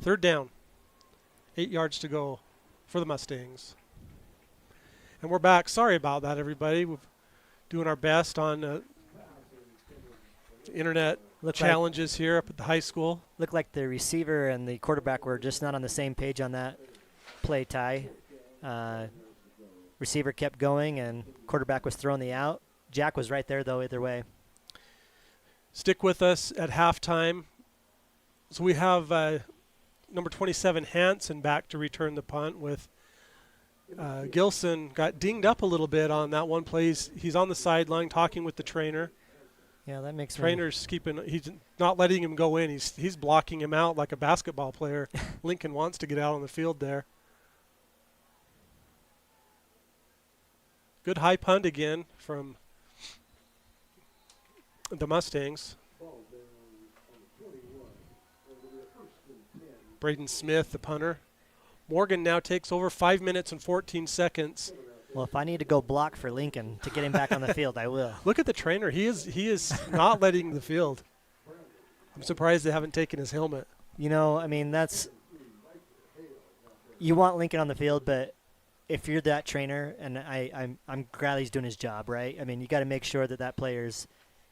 Third down. 8 yards to go for the Mustangs. And we're back. Sorry about that, everybody. We're doing our best on internet challenges here up at the high school. Looked like the receiver and the quarterback were just not on the same page on that play, Ty. Receiver kept going, and quarterback was throwing the out. Jack was right there, though, either way. Stick with us at halftime. So we have number 27, Hansen, back to return the punt with Gilson. Got dinged up a little bit on that one play. He's on the sideline talking with the trainer. Yeah, that makes Trainer's he's not letting him go in. He's blocking him out like a basketball player. Lincoln wants to get out on the field there. Good high punt again from the Mustangs. Braden Smith, the punter. Morgan now takes over 5 minutes and 14 seconds. Well, if I need to go block for Lincoln to get him back on the field, I will. Look at the trainer. He is not letting the field. I'm surprised they haven't taken his helmet. You know, I mean, you want Lincoln on the field, but if you're that trainer, and I'm glad he's doing his job, right? I mean, you got to make sure that player's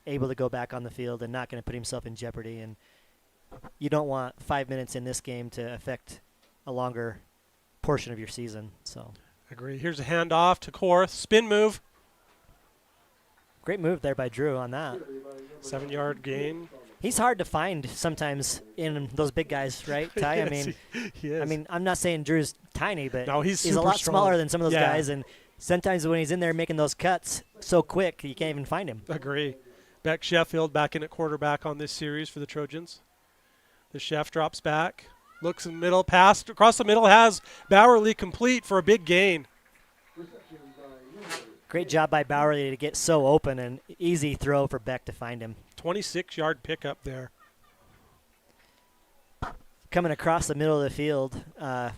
able to go back on the field and not going to put himself in jeopardy. And you don't want 5 minutes in this game to affect a longer portion of your season. So, agree. Here's a handoff to Korth. Spin move. Great move there by Drew on that. 7-yard gain. He's hard to find sometimes in those big guys, right, Ty? Yes, I mean, he is. I mean, I'm not saying Drew's tiny, but no, he's a lot strong. smaller than some of those guys. And sometimes when he's in there making those cuts so quick, you can't even find him. Agree. Beck Sheffield back in at quarterback on this series for the Trojans. The chef drops back, looks in the middle, pass across the middle, has Bowerly complete for a big gain. Great job by Bowerly to get so open, and easy throw for Beck to find him. 26-yard pickup there. Coming across the middle of the field.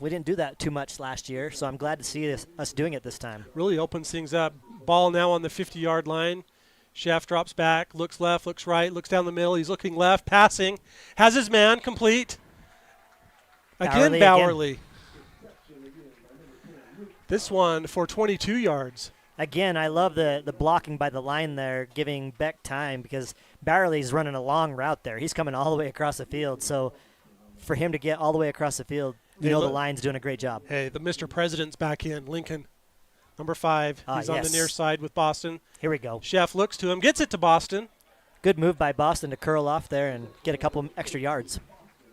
We didn't do that too much last year, so I'm glad to see us doing it this time. Really opens things up. Ball now on the 50-yard line. Chef drops back, looks left, looks right, looks down the middle. He's looking left, passing. Has his man complete. Again, Bowerly. This one for 22 yards. Again, I love the blocking by the line there, giving Beck time because Bowerly's running a long route there. He's coming all the way across the field. So for him to get all the way across the field, the line's doing a great job. Hey, the Mr. President's back in. Lincoln, number 5. He's on the near side with Boston. Here we go. Chef looks to him, gets it to Boston. Good move by Boston to curl off there and get a couple extra yards.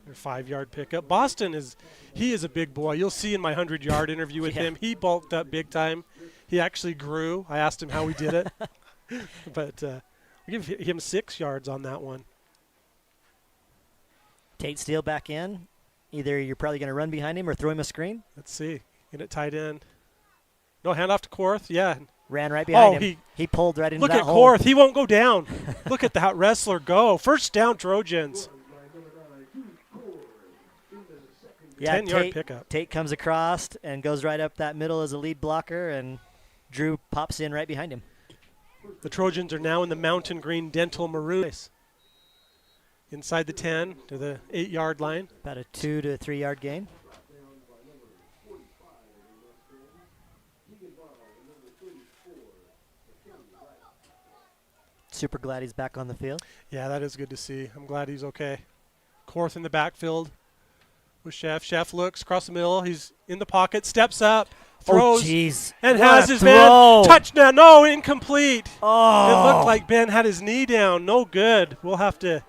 Their 5-yard pickup. Boston is a big boy. You'll see in my 100-yard interview with him, he bulked up big time. He actually grew. I asked him how he did it. But we give him 6 yards on that one. Tate Steele back in. Either you're probably going to run behind him or throw him a screen. Let's see. Get it tight end. No, handoff to Korth. Yeah. Ran right behind him. He pulled right into that hole. Look at Korth. He won't go down. Look at that wrestler go. First down, Trojans. Yeah, 10-yard pickup. Tate comes across and goes right up that middle as a lead blocker, and Drew pops in right behind him. The Trojans are now in the mountain green dental maroon. Inside the 10 to the 8-yard line. About a 2 to 3 yard gain. Super glad he's back on the field. Yeah, that is good to see. I'm glad he's okay. Korth in the backfield with Chef. Chef looks across the middle. He's in the pocket, steps up, throws, and has his man. Touchdown. No, incomplete. Oh. It looked like Ben had his knee down. No good. We'll have to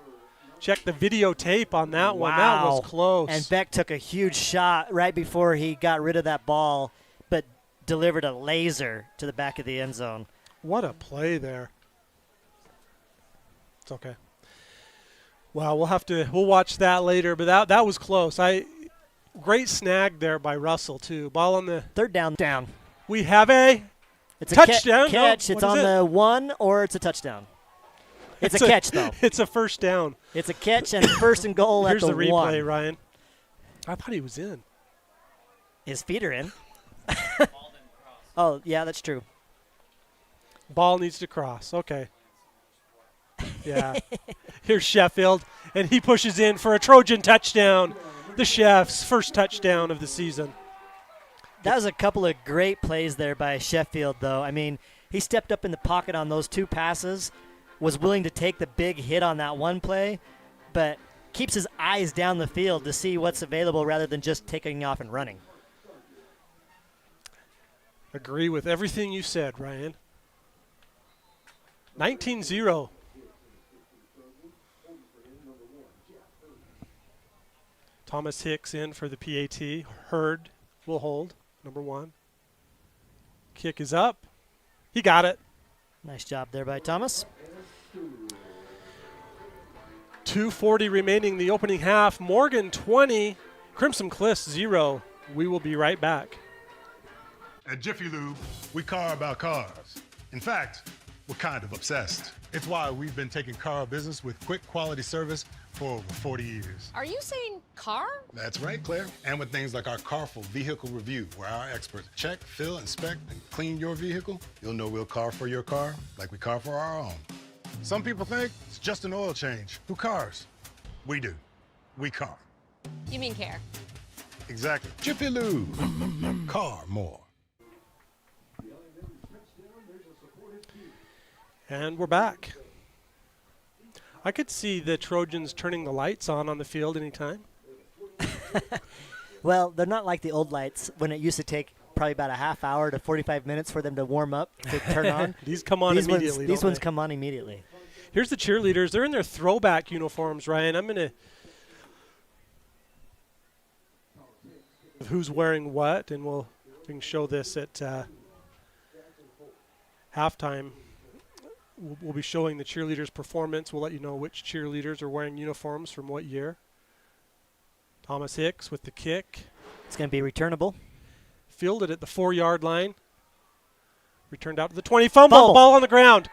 check the videotape on that one. That was close. And Beck took a huge shot right before he got rid of that ball, but delivered a laser to the back of the end zone. What a play there. It's okay. Wow, we'll watch that later, but that was close. Great snag there by Russell too. Ball on the third down. We have a touchdown. Catch. It's on the 1 or it's a touchdown. It's a catch though. It's a first down. It's a catch and first and goal at the 1. Here's the replay, Ryan. I thought he was in. His feet are in. Oh, yeah, that's true. Ball needs to cross. Okay. Yeah. Here's Sheffield, and he pushes in for a Trojan touchdown. the Chefs' first touchdown of the season. That was a couple of great plays there by Sheffield, though. I mean, he stepped up in the pocket on those 2 passes, was willing to take the big hit on that one play, but keeps his eyes down the field to see what's available rather than just taking off and running. Agree with everything you said, Ryan. 19-0. Thomas Hicks in for the PAT. Hurd will hold, number 1. Kick is up. He got it. Nice job there by Thomas. 2:40 remaining the opening half. Morgan 20, Crimson Cliffs 0. We will be right back. At Jiffy Lube, we car about cars. In fact, we're kind of obsessed. It's why we've been taking car business with quick quality service for over 40 years. Are you saying car? That's right, Claire. And with things like our Carful Vehicle Review, where our experts check, fill, inspect, and clean your vehicle, you'll know we'll car for your car like we car for our own. Some people think it's just an oil change. Who cars? We do. We car. You mean care? Exactly. Jiffy Lube. Car more. And we're back. I could see the Trojans turning the lights on the field anytime. Well, they're not like the old lights when it used to take probably about a half hour to 45 minutes for them to warm up to turn on. These come on immediately. These ones come on immediately. Here's the cheerleaders. They're in their throwback uniforms, Ryan. I'm going to who's wearing what, and we can show this at halftime. We'll be showing the cheerleaders' performance. We'll let you know which cheerleaders are wearing uniforms from what year. Thomas Hicks with the kick. It's going to be returnable. Fielded at the 4-yard line. Returned out to the 20. Fumble. Ball on the ground.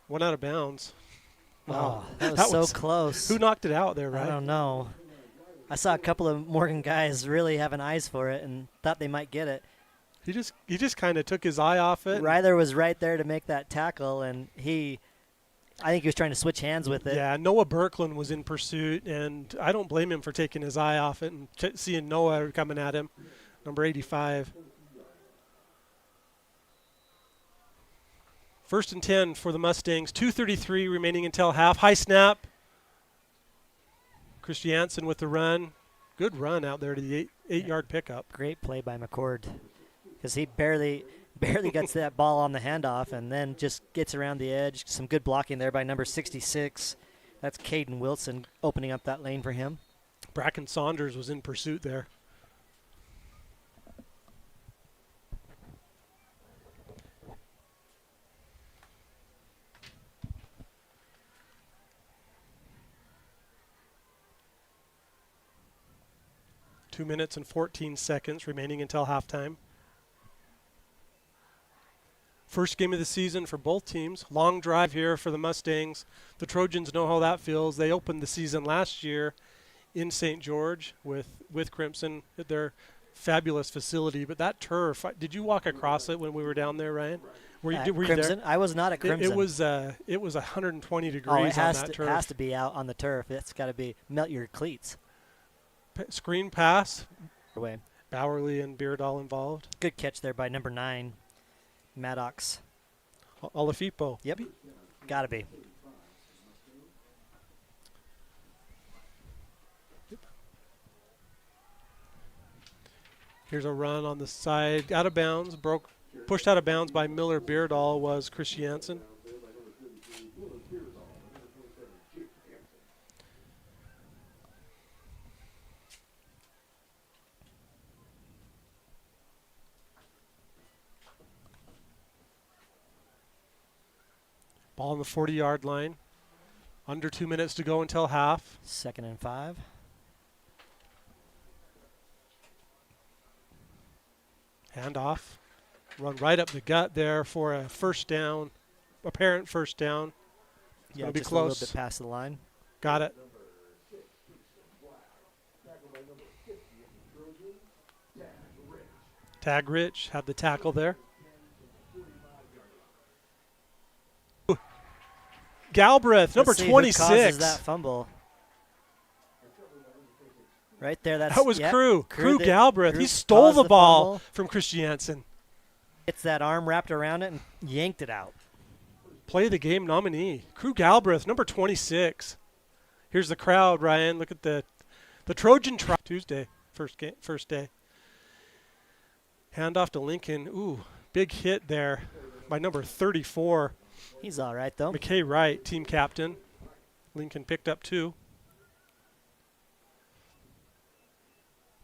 Went out of bounds. Oh, that was so close. Who knocked it out there, right? I don't know. I saw a couple of Morgan guys really having eyes for it and thought they might get it. He just kind of took his eye off it. Ryler was right there to make that tackle, and I think he was trying to switch hands with it. Yeah, Noah Birkland was in pursuit, and I don't blame him for taking his eye off it and seeing Noah coming at him, number 85. 1st and 10 for the Mustangs. 2:33 remaining until half. High snap. Christiansen with the run. Good run out there to the 8-yard pickup. Great play by McCord, because he barely gets that ball on the handoff and then just gets around the edge. Some good blocking there by number 66. That's Caden Wilson opening up that lane for him. Bracken Saunders was in pursuit there. Two minutes and 14 seconds remaining until halftime. First game of the season for both teams. Long drive here for the Mustangs. The Trojans know how that feels. They opened the season last year in St. George with Crimson at their fabulous facility. But that turf, did you walk across it when we were down there, Ryan? Were you Crimson? there? I was not at Crimson. It was 120 degrees on that turf. It has to be out on the turf. It's got to be melt your cleats. Screen pass. Away. Bowerly and Beardall involved. Good catch there by number 9, Maddox. Olafipo. Yep. Got to be. Here's a run on the side. Out of bounds. Pushed out of bounds by Miller. Beardall was Christiansen. Ball on the 40-yard line. Under 2 minutes to go until half. 2nd and 5. Handoff. Run right up the gut there for a first down. Apparent first down. It's going to be just close. A little bit past the line. Got it. Tag Rich had the tackle there. Galbraith, number Let's see 26. who causes that fumble. Right there. That's That was yep. Crew that- Galbraith. Crew He stole caused the ball fumble. from Christiansen. Gets that arm wrapped around it and yanked it out. Play of the game nominee. Crew Galbraith, number 26. Here's the crowd, Ryan. Look at the Trojan Tuesday, first day. Hand off to Lincoln. Ooh, big hit there by number 34. He's all right, though. McKay Wright, team captain. Lincoln picked up 2.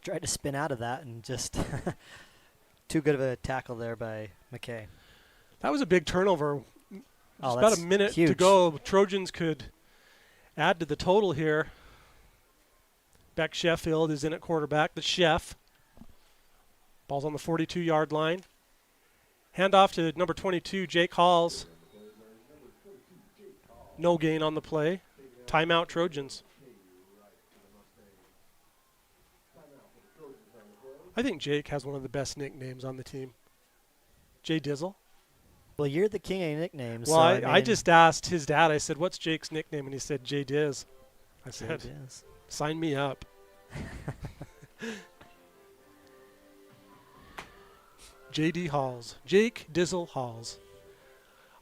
Tried to spin out of that and just too good of a tackle there by McKay. That was a big turnover. Just Oh, about that's a minute to huge. go. Trojans could add to the total here. Beck Sheffield is in at quarterback. The Chef. Ball's on the 42-yard line. Handoff to number 22, Jake Halls. No gain on the play. Timeout, Trojans. I think Jake has one of the best nicknames on the team. Jay Dizzle. Well, you're the king of nicknames. Well, so, I just asked his dad. I said, "What's Jake's nickname?" And he said, "Jay Diz." I It said, is. "Sign me up." J.D. Halls. Jake Dizzle Halls.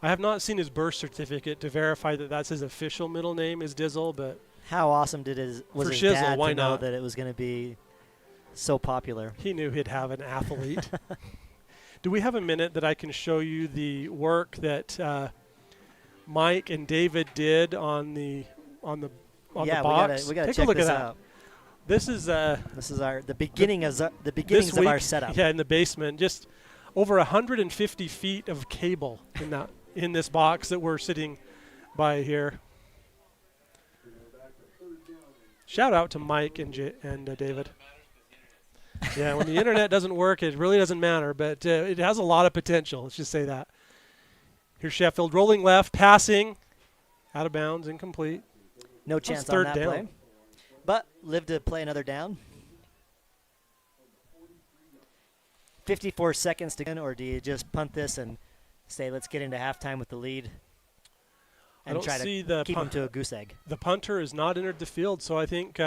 I have not seen his birth certificate to verify that that's his official middle name is Dizzle, but How awesome was For his shizzle, dad why to know not? that it was going to be so popular? he knew he'd have an athlete. Do we have a minute that I can show you the work that Mike and David did on the Yeah, box? we gotta Take check a look this at that. out. This is This is the beginnings this of our week, setup. Yeah, in the basement, just over 150 feet of cable in this box that we're sitting by here. Shout out to Mike and David. Yeah, when the internet doesn't work, it really doesn't matter, but it has a lot of potential. Let's just say that. Here's Sheffield rolling left, passing, out of bounds, incomplete. No chance on third that down. play. But live to play another down. 54 seconds to go, or do you just punt this and say, let's get into halftime with the lead I and don't try see to the keep them to a goose egg? The punter has not entered the field, so I think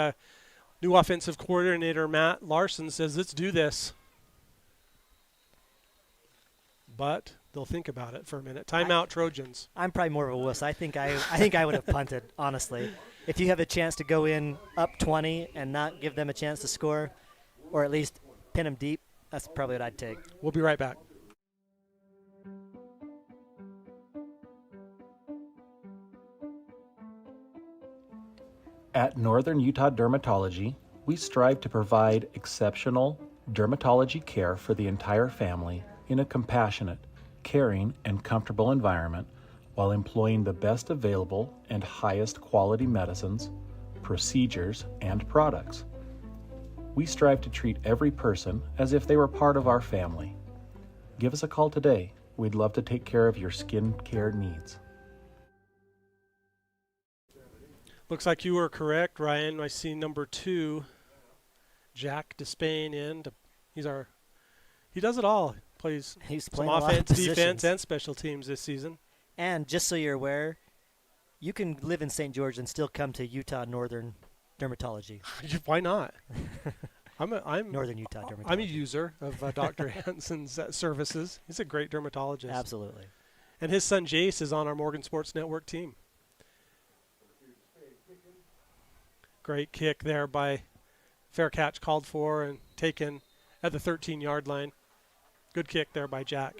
new offensive coordinator Matt Larson says, let's do this. But they'll think about it for a minute. Timeout, Trojans. I'm probably more of a wuss. I think I would have punted, honestly. If you have a chance to go in up 20 and not give them a chance to score, or at least pin them deep, that's probably what I'd take. We'll be right back. At Northern Utah Dermatology, we strive to provide exceptional dermatology care for the entire family in a compassionate, caring, and comfortable environment while employing the best available and highest quality medicines, procedures, and products. We strive to treat every person as if they were part of our family. Give us a call today. We'd love to take care of your skin care needs. Looks like you were correct, Ryan. I see number 2, Jack Despain in. He does it all. Plays He's some playing a lot of offense, defense, positions. and special teams this season. And just so you're aware, you can live in St. George and still come to Utah Northern Dermatology. Why not? I'm Northern Utah Dermatology. I'm a user of Dr. Hansen's services. He's a great dermatologist. Absolutely. And his son Jace is on our Morgan Sports Network team. Great kick there by fair catch called for and taken at the 13-yard line. Good kick there by Jack.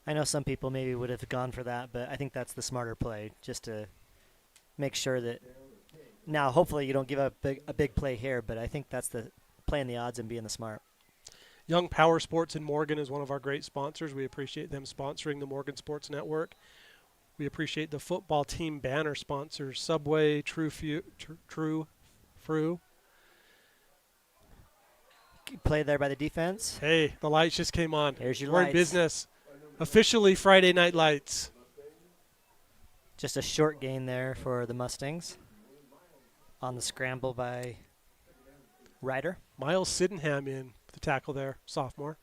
I know some people maybe would have gone for that, but I think that's the smarter play, just to make sure that. Now, hopefully, you don't give up a big play here, but I think that's the playing the odds and being the smart. Young Power Sports in Morgan is one of our great sponsors. We appreciate them sponsoring the Morgan Sports Network. We appreciate the football team banner sponsors, Subway, True Fru. Play there by the defense. Hey, the lights just came on. There's your We're in lights. business. Officially Friday Night Lights. Just a short gain there for the Mustangs on the scramble by Ryder. Miles Sydenham in the tackle there, sophomore.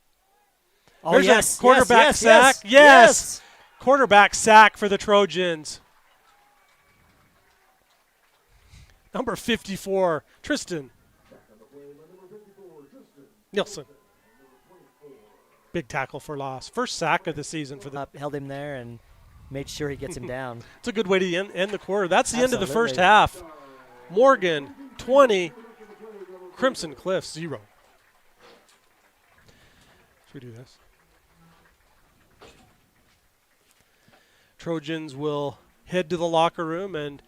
Oh, There's a yes. quarterback yes, sack. Yes. Yes. Quarterback sack for the Trojans. Number 54, Tristan Nielsen. Big tackle for loss. First sack of the season for the. Held him there and made sure he gets him down. It's a good way to end the quarter. That's the end of the first Absolutely. half. Morgan 20, Crimson Cliffs 0. Should we do this? Trojans will head to the locker room and.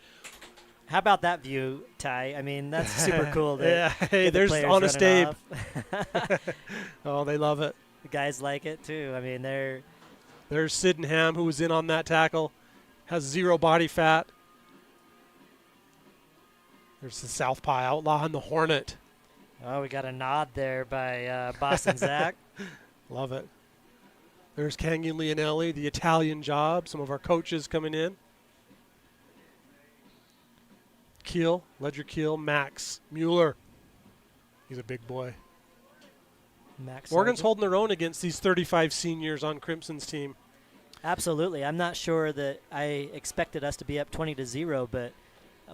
How about that view, Ty? I mean, that's super cool. Yeah, hey, get the there's players Honest running Abe. off. Oh, they love it. The guys like it too. I mean, There's Sydenham, who was in on that tackle, has 0 body fat. There's the Southpaw Outlaw and the Hornet. oh, we got a nod there by Boston Zach. Love it. There's Kangi Leonelli, the Italian job, some of our coaches coming in. Keel, Ledger Keel, Max Mueller. He's a big boy. Max Morgan's Sargent. holding their own against these 35 seniors on Crimson's team. Absolutely. I'm not sure that I expected us to be up 20-0, but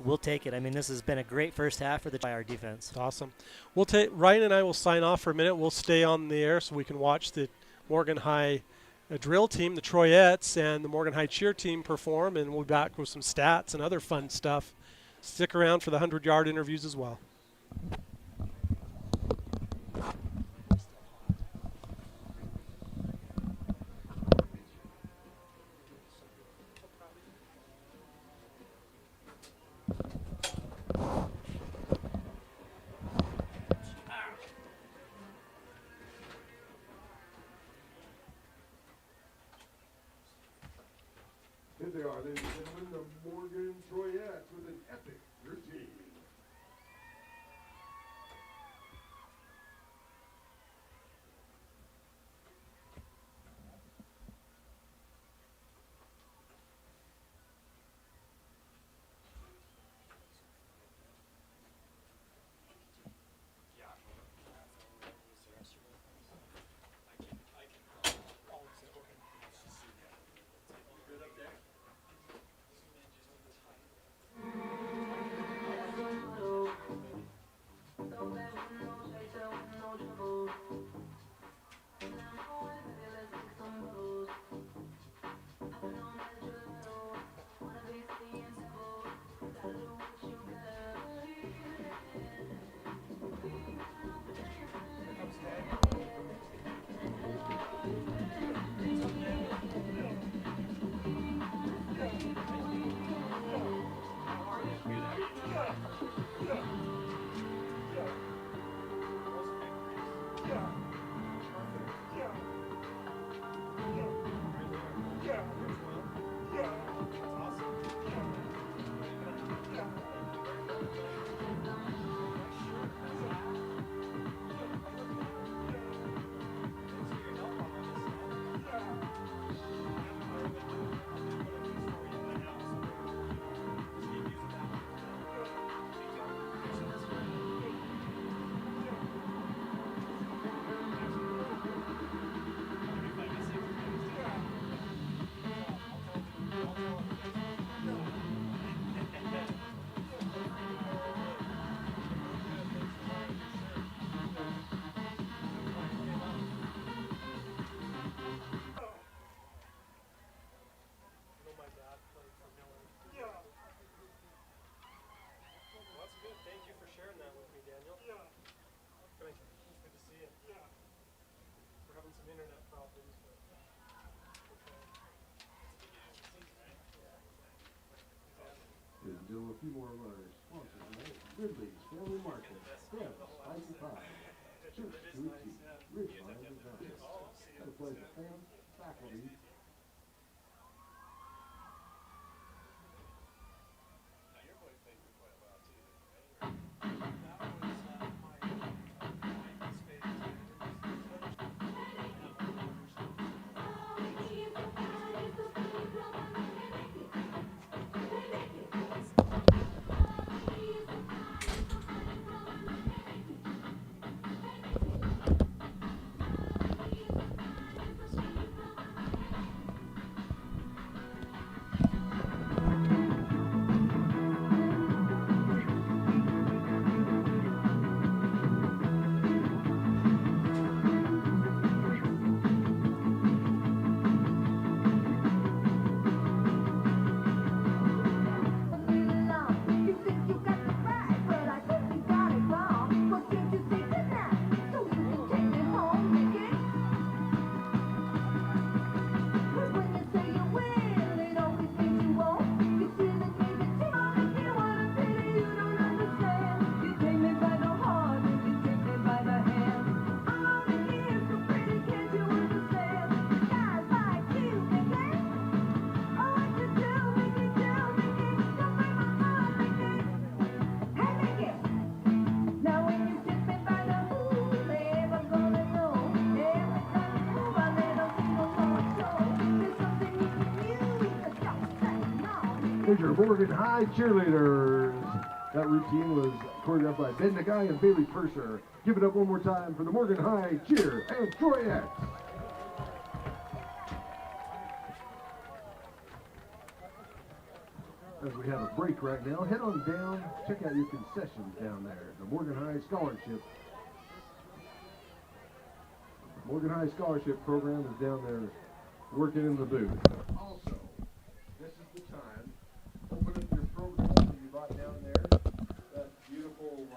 we'll take it. I mean, this has been a great first half for our defense. It's awesome. We'll take Ryan and I will sign off for a minute. We'll stay on the air so we can watch the Morgan High drill team, the Troyettes, and the Morgan High cheer team perform, and we'll be back with some stats and other fun stuff. Stick around for the 100-yard interviews as well. Here they are, ladies and gentlemen, the Morgan Troyettes with an epic routine. Ladies and gentlemen, a few more of our sponsors tonight. Ridley's Family Market, Fred's Spicy Pie, Church Sweet Tea, Ridgeline Designs. Got a place for fans, faculty, Here's your Morgan High cheerleaders. That routine was choreographed by Ben Nagai and Bailey Purser. Give it up one more time for the Morgan High Cheer and Troyettes. As we have a break right now, head on down, check out your concessions down there. The Morgan High Scholarship. Morgan High Scholarship Program is down there working in the booth. Also, this is the time. Open up your program that you brought down there. That beautiful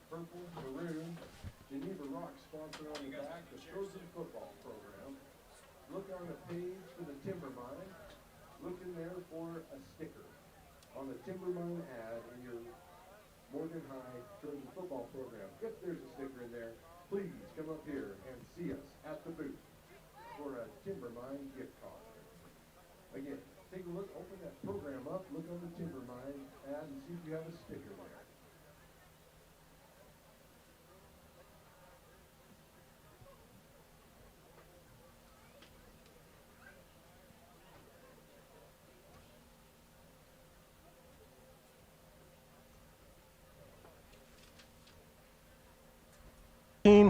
purple, maroon, Geneva Rock sponsor on the back, the Trojan football program. Look on the page for the Timbermine. Look in there for a sticker on the Timbermine ad in your Morgan High Trojan football program. If there's a sticker in there, please come up here and see us at the booth for a Timbermine gift card. Again, take a look, open that program up, look on the Timbermine ad and see if you have a sticker there.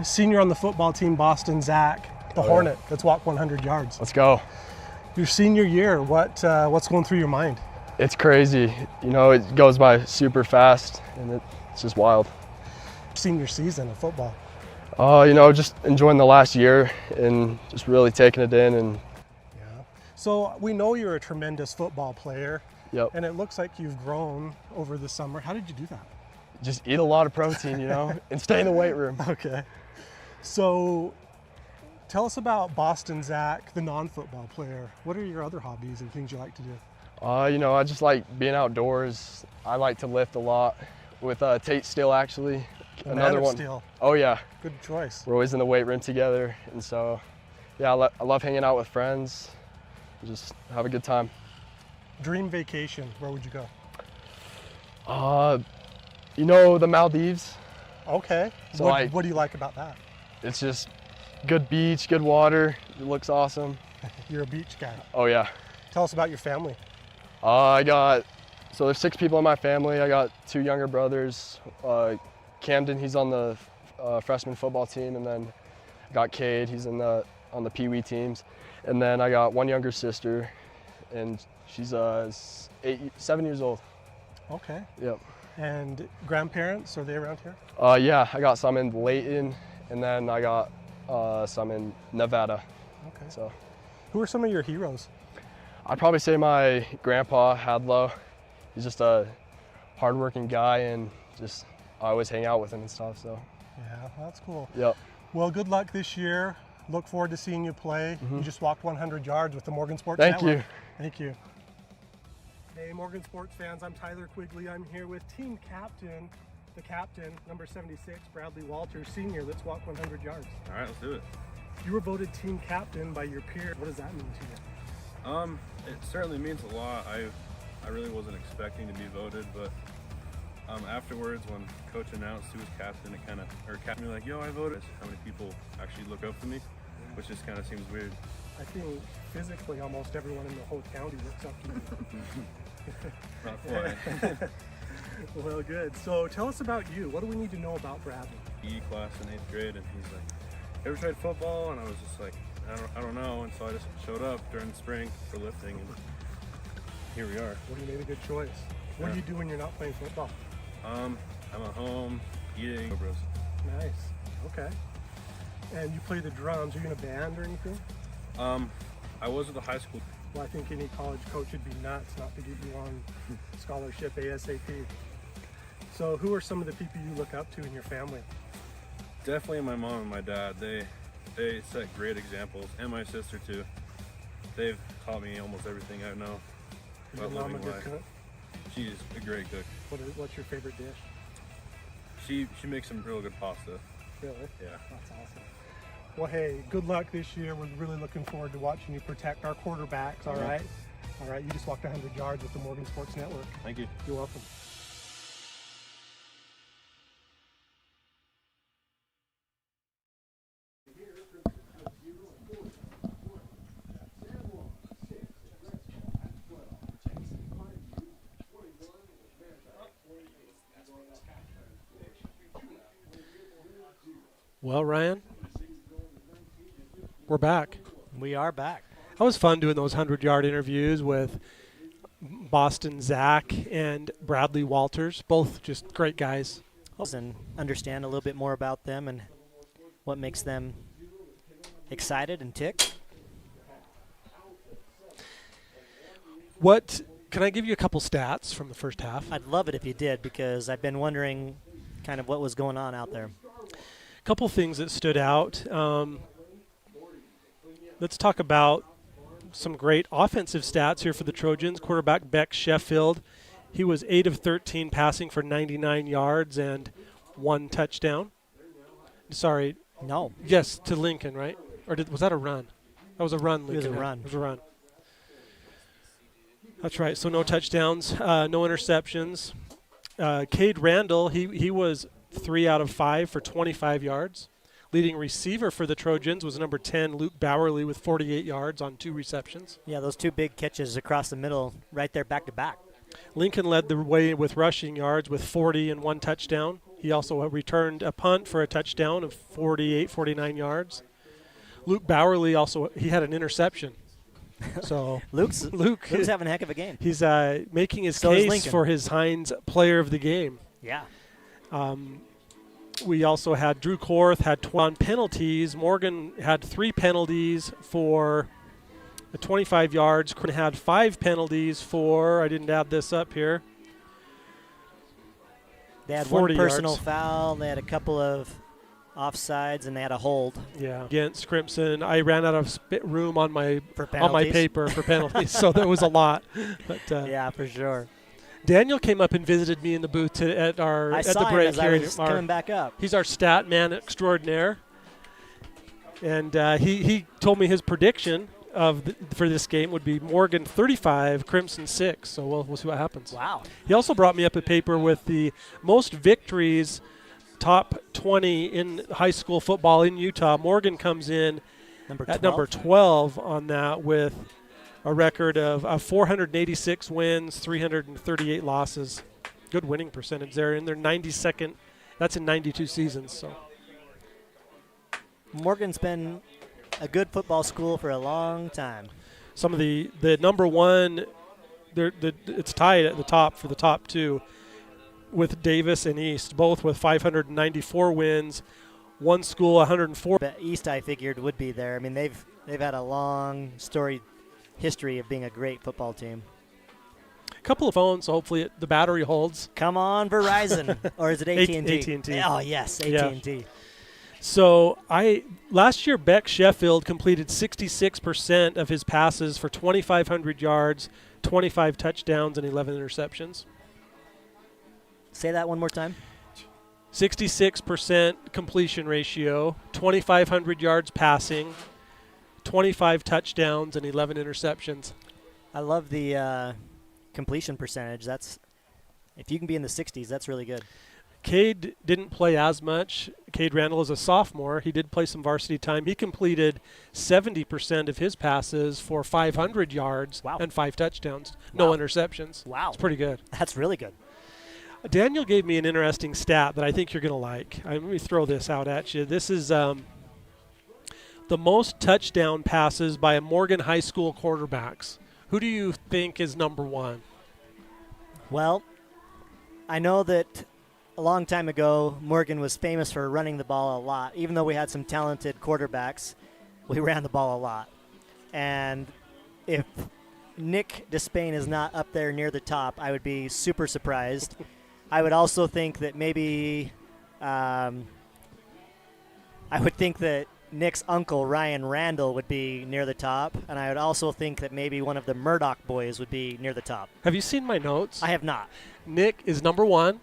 Senior on the football team, Boston Zach, the Hornet, that's walked 100 yards. Let's go. Your senior year, what's going through your mind? It's crazy. You know, it goes by super fast, and it's just wild. Senior season of football. You know, just enjoying the last year and just really taking it in. And yeah. So we know you're a tremendous football player. Yep. And it looks like you've grown over the summer. How did you do that? Just eat a lot of protein, you know, and stay in the weight room. Okay. So tell us about Boston Zach, the non-football player. What are your other hobbies and things you like to do? You know, I just like being outdoors. I like to lift a lot with Tate Still, actually. Another one. Steel. Oh yeah. Good choice. We're always in the weight room together, and so yeah, I love hanging out with friends. Just have a good time. Dream vacation, where would you go? You know, the Maldives. Okay. So what do you like about that? It's just good beach, good water. It looks awesome. You're a beach guy. Oh yeah. Tell us about your family. So there's 6 people in my family. I got 2 younger brothers. Camden, he's on the freshman football team, and then I got Cade, he's on the Pee Wee teams. And then I got 1 younger sister, and she's 7 years old. Okay. Yep. And grandparents, are they around here? Yeah, I got some in Layton, and then I got some in Nevada. Okay. So, who are some of your heroes? I'd probably say my grandpa, Hadlow. He's just a hardworking guy, and just I always hang out with him and stuff. So. Yeah, that's cool. Yep. Well, good luck this year. Look forward to seeing you play. Mm-hmm. You just walked 100 yards with the Morgan Sports Thank Network. you. Thank you. Hey, Morgan Sports fans, I'm Tyler Quigley. I'm here with team captain, the captain, number 76, Bradley Walters, senior. Let's walk 100 yards. All right, let's do it. You were voted team captain by your peers. What does that mean to you? It certainly means a lot. I really wasn't expecting to be voted, but afterwards, when coach announced who was captain, it kind of, or captain, me like, yo, I voted. How many people actually look up to me, which just kind of seems weird. I think physically almost everyone in the whole county looks up to you. Not flying. Well, good. So tell us about you. What do we need to know about Bradley? PE class in 8th grade, and he's like, ever tried football? And I was just like, I don't know. And so I just showed up during spring for lifting, and here we are. Well, you made a good choice. What do you do when you're not playing football? I'm at home eating. Bros. Nice. Okay. And you play the drums. Are you in a band or anything? I was at the high school. Well, I think any college coach would be nuts not to get you on scholarship ASAP. So who are some of the people you look up to in your family? Definitely my mom and my dad. They set great examples, and my sister too. They've taught me almost everything I know Is your about mom a living good life. cook? She's a great cook. What's your favorite dish? She makes some real good pasta. Really? Yeah. That's awesome. Well, hey, good luck this year. We're really looking forward to watching you protect our quarterbacks, all right? All right, you just walked 100 yards with the Morgan Sports Network. Thank you. You're welcome. Well, Ryan, we're back. We are back. That was fun doing those 100-yard interviews with Boston Zach and Bradley Walters, both just great guys. And understand a little bit more about them and what makes them excited and tick. What can I give you a couple stats from the first half? I'd love it if you did, because I've been wondering kind of what was going on out there. A couple things that stood out. Let's talk about some great offensive stats here for the Trojans. Quarterback Beck Sheffield, he was 8 of 13 passing for 99 yards and 1 touchdown. Sorry. No. Yes, to Lincoln, right? Or was that a run? That was a run. It was Lincoln a had. run. It was a run. That's right. So no touchdowns, no interceptions. Cade Randall, he was 3 out of 5 for 25 yards. Leading receiver for the Trojans was number 10, Luke Bowerly, with 48 yards on 2 receptions. Yeah, those 2 big catches across the middle, right there back to back. Lincoln led the way with rushing yards with 40 and 1 touchdown. He also returned a punt for a touchdown of 49 yards. Luke Bowerly he had an interception. So Luke's having a heck of a game. He's making his So is case Lincoln. for his Heinz Player of the Game. Yeah. We also had Drew Korth had 12 penalties. Morgan had 3 penalties for 25 yards. Quinn had 5 penalties for, I didn't add this up here. They had 40 one personal yards. foul. They had a couple of offsides, and they had a hold. Yeah, against Crimson. I ran out of room on my For on my penalties. paper for penalties, so there was a lot. But Yeah, for sure. Daniel came up and visited me in the booth at I the saw him break as I here. was coming back up. He's our stat man extraordinaire, and he told me his prediction for this game would be Morgan 35, Crimson 6. So we'll see what happens. Wow. He also brought me up a paper with the most victories, top 20 in high school football in Utah. Morgan comes in at number 12 on that with a record of 486 wins, 338 losses. Good winning percentage there in their 92nd. That's in 92 seasons. So Morgan's been a good football school for a long time. some of the number one, it's tied at the top for the top 2 with Davis and East, both with 594 wins. One school 104. But East, I figured, would be there. I mean, they've had a long storied history of being a great football team. A couple of phones, so hopefully the battery holds. Come on, Verizon, or is it AT&T? AT&T. Oh yes, AT&T. Yeah. So last year Beck Sheffield completed 66% of his passes for 2,500 yards, 25 touchdowns, and 11 interceptions. Say that one more time. 66% completion ratio, 2,500 yards passing, 25 touchdowns, and 11 interceptions. I love the completion percentage. If you can be in the 60s, that's really good. Cade didn't play as much. Cade Randall is a sophomore. He did play some varsity time. He completed 70% of his passes for 500 yards and 5 touchdowns. No interceptions. Wow. It's pretty good. That's really good. Daniel gave me an interesting stat that I think you're going to like. Let me throw this out at you. This is the most touchdown passes by a Morgan High School quarterbacks. Who do you think is number 1? Well, I know that a long time ago, Morgan was famous for running the ball a lot. Even though we had some talented quarterbacks, we ran the ball a lot. And if Nick Despain is not up there near the top, I would be super surprised. I would also think that maybe I would think that Nick's uncle, Ryan Randall, would be near the top. And I would also think that maybe one of the Murdoch boys would be near the top. Have you seen my notes? I have not. Nick is number 1,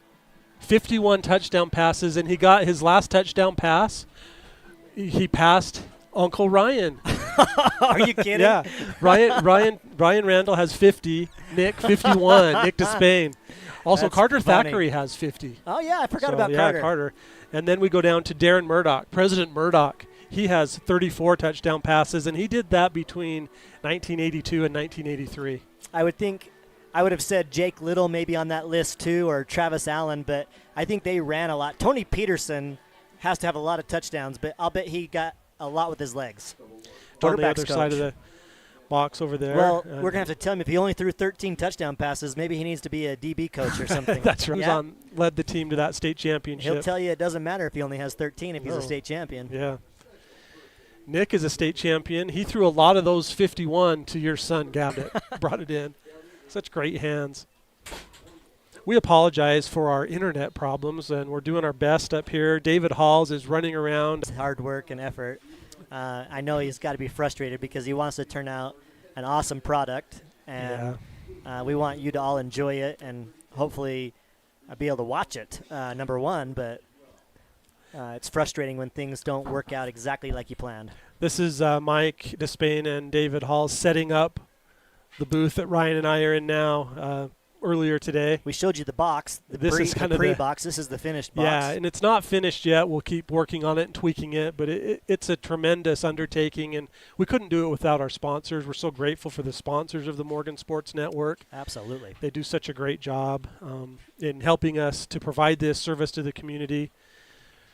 51 touchdown passes, and he got his last touchdown pass. He passed Uncle Ryan. Are you kidding? Yeah. Ryan Randall has 50. Nick 51. Nick Despain. Also, That's Carter funny. Thackeray has 50. Oh, yeah, I forgot So, about yeah, Carter. And then we go down to Darren Murdoch, President Murdoch. He has 34 touchdown passes, and he did that between 1982 and 1983. I would think I would have said Jake Little maybe on that list too, or Travis Allen, but I think they ran a lot. Tony Peterson has to have a lot of touchdowns, but I'll bet he got a lot with his legs. On the Quarterbacks other side of coach. the box over there. Well, we're going to have to tell him if he only threw 13 touchdown passes, maybe he needs to be a DB coach or something. That's right. Yeah. Led the team to that state championship. He'll tell you it doesn't matter if he only has 13 if he's No. a state champion. Yeah. Nick is a state champion. He threw a lot of those 51 to your son, Gabnet. Brought it in. Such great hands. We apologize for our internet problems, and we're doing our best up here. David Halls is running around. It's hard work and effort. I know he's got to be frustrated because he wants to turn out an awesome product, and we want you to all enjoy it and hopefully be able to watch it, number one, but it's frustrating when things don't work out exactly like you planned. This is Mike Despain and David Halls setting up the booth that Ryan and I are in now. Earlier today. We showed you the box, the pre-box. This is the finished box. Yeah, and it's not finished yet. We'll keep working on it and tweaking it, but it's a tremendous undertaking, and we couldn't do it without our sponsors. We're so grateful for the sponsors of the Morgan Sports Network. Absolutely. They do such a great job in helping us to provide this service to the community.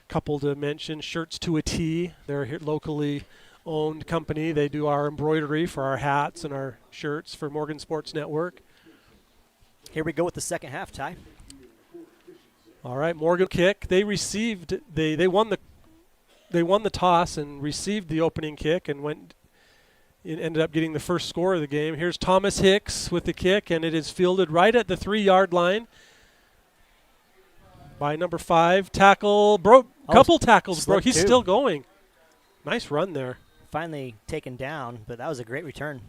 Couple to mention, Shirts to a T. They're a locally owned company. They do our embroidery for our hats and our shirts for Morgan Sports Network. Here we go with the second half, Ty. All right, Morgan kick. They received they won the toss and received the opening kick and ended up getting the first score of the game. Here's Thomas Hicks with the kick, and it is fielded right at the 3-yard line by number 5. Tackle broke. Couple tackles broke. He's still going. Nice run there. Finally taken down, but that was a great return.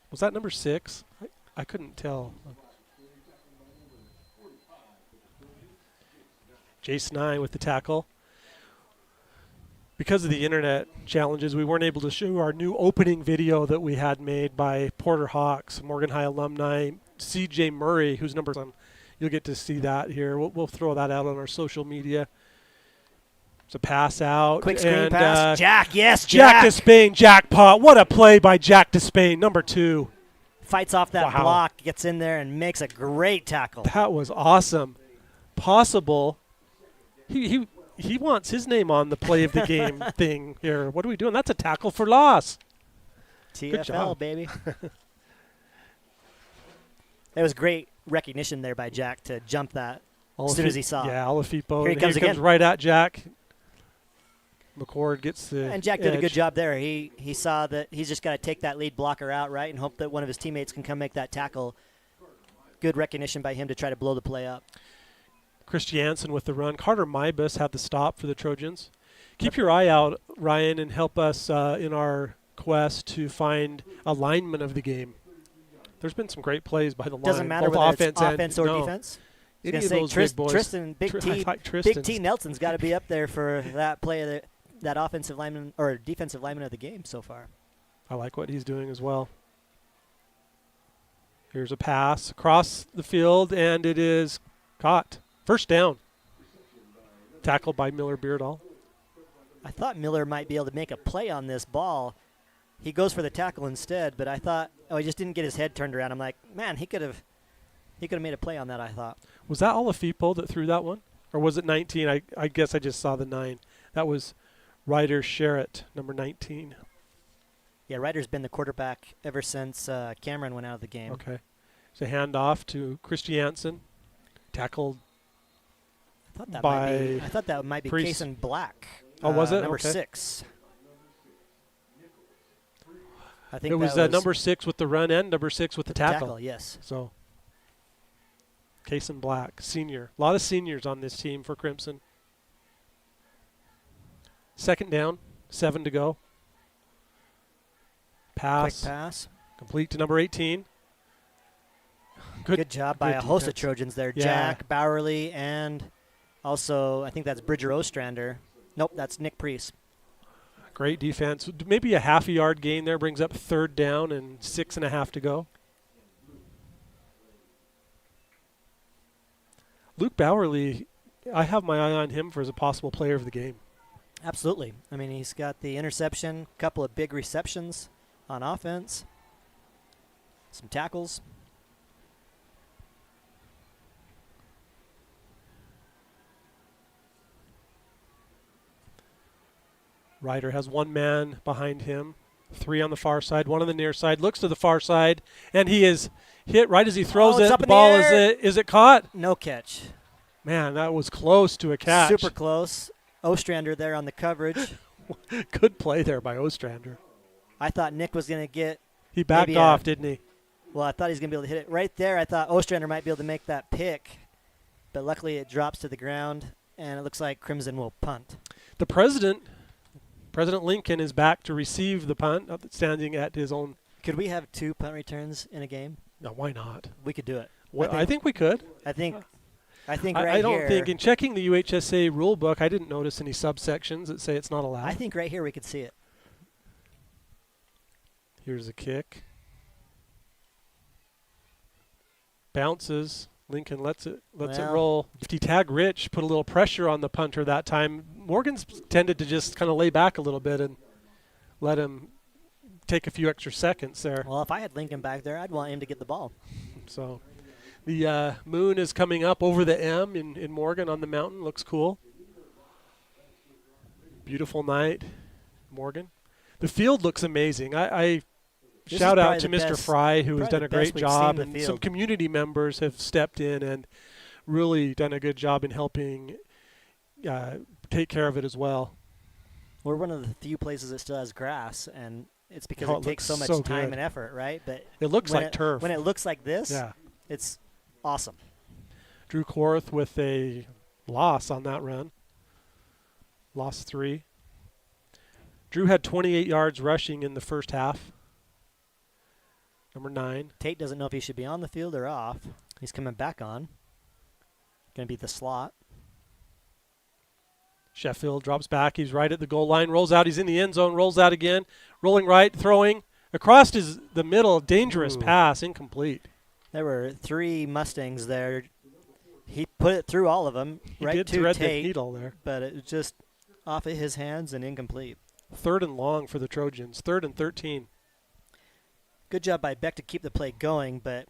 Was that number 6? I couldn't tell. Jace 9 with the tackle. Because of the internet challenges, we weren't able to show our new opening video that we had made by Porter Hawks, Morgan High alumni, CJ Murray, whose number you'll get to see that here. We'll throw that out on our social media. It's a pass out. Quick screen pass. Jack, yes, Jack Despain, jackpot. What a play by Jack Despain, number 2. Fights off that block, gets in there, and makes a great tackle. That was awesome. Possible. He wants his name on the play of the game thing here. What are we doing? That's a tackle for loss. TFL, baby. It was great recognition there by Jack to jump that as soon as he saw it. Yeah, Olafipo. Here he comes again. Right at Jack. McCord gets the And Jack did a good job there. He saw that he's just got to take that lead blocker out, right, and hope that one of his teammates can come make that tackle. Good recognition by him to try to blow the play up. Christiansen with the run. Carter Mybus had the stop for the Trojans. Keep your eye out, Ryan, and help us in our quest to find a lineman of the game. There's been some great plays by the line. Doesn't matter both whether it's offense or defense. Any of say those big boys. Tristan, Big T Nelson's got to be up there for that play of that offensive lineman or defensive lineman of the game so far. I like what he's doing as well. Here's a pass across the field, and it is caught. First down. Tackled by Miller Beardall. I thought Miller might be able to make a play on this ball. He goes for the tackle instead, but I thought, he just didn't get his head turned around. I'm like, man, he could have made a play on that, I thought. Was that Olafipo that threw that one? Or was it 19? I guess I just saw the 9. That was Ryder Sherritt, number 19. Yeah, Ryder's been the quarterback ever since Cameron went out of the game. Okay. So handoff to Christiansen. Tackled I thought that might be Priest. Kason Black. Oh, was it? Number okay. 6. I think it was number 6 with the run and number 6 with the tackle. Yes. So, Kason Black, senior. A lot of seniors on this team for Crimson. Second down, 7 to go. Pass. Quick pass. Complete to number 18. Good job by a host of defense. Trojans there. Yeah. Jack, Bowerly, and also I think that's Bridger Ostrander. Nope, that's Nick Priest. Great defense. Maybe a half a yard gain there brings up 3rd down and 6.5 to go. Luke Bowerly, I have my eye on him as a possible player of the game. Absolutely. I mean, he's got the interception, a couple of big receptions on offense, some tackles. Ryder has one man behind him, 3 on the far side, 1 on the near side, looks to the far side, and he is hit right as he throws it's it. up The in the ball air. is it caught? No catch. Man, that was close to a catch. Super close. Ostrander there on the coverage. Good play there by Ostrander. I thought Nick was going to get. He backed maybe off, didn't he? Well, I thought he was going to be able to hit it right there. I thought Ostrander might be able to make that pick, but luckily it drops to the ground, and it looks like Crimson will punt. The President Lincoln, is back to receive the punt, standing at his own. Could we have 2 punt returns in a game? No, why not? We could do it. Well, I think we could. I think right I don't here. think, in checking the UHSA rule book, I didn't notice any subsections that say it's not allowed. I think right here we could see it. Here's a kick. Bounces. Lincoln lets it roll. If you tag Rich, put a little pressure on the punter that time. Morgan's tended to just kind of lay back a little bit and let him take a few extra seconds there. Well, if I had Lincoln back there, I'd want him to get the ball. So the moon is coming up over the M in Morgan on the mountain. Looks cool. Beautiful night, Morgan. The field looks amazing. I shout out to Mr. Fry, who has done a great job, and some community members have stepped in and really done a good job in helping take care of it as well. We're one of the few places that still has grass, and it's because Oh, it takes so much time and effort, right? But it looks like turf. When it looks like this, yeah, it's awesome. Drew Korth with a loss on that run. Lost 3. Drew had 28 yards rushing in the first half. Number 9. Tate doesn't know if he should be on the field or off. He's coming back on. Going to be the slot. Sheffield drops back. He's right at the goal line. Rolls out. He's in the end zone. Rolls out again. Rolling right. Throwing. Across the middle. Dangerous pass. Incomplete. There were 3 Mustangs there. He put it through all of them. He right did to thread Tate, the needle there. But it was just off of his hands and incomplete. 3rd and long for the Trojans. 3rd and 13. Good job by Beck to keep the play going, but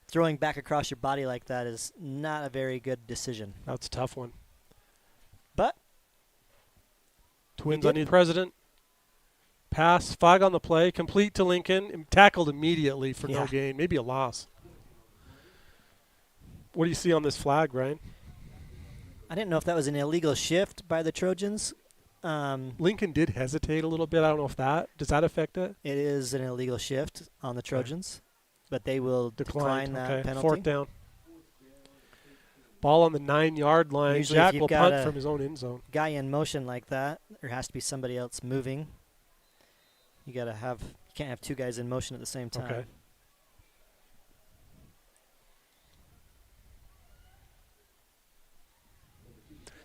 throwing back across your body like that is not a very good decision. That's a tough one. But Twins on the President. Pass. Flag on the play. Complete to Lincoln. And tackled immediately for no gain. Maybe a loss. What do you see on this flag, Ryan? I didn't know if that was an illegal shift by the Trojans. Lincoln did hesitate a little bit. I don't know if does that affect it? It is an illegal shift on the Trojans, but they will decline that penalty. 4th down. Ball on the 9-yard line. Usually Jack will punt from his own end zone. Guy in motion like that, there has to be somebody else moving. You can't have 2 guys in motion at the same time. Okay.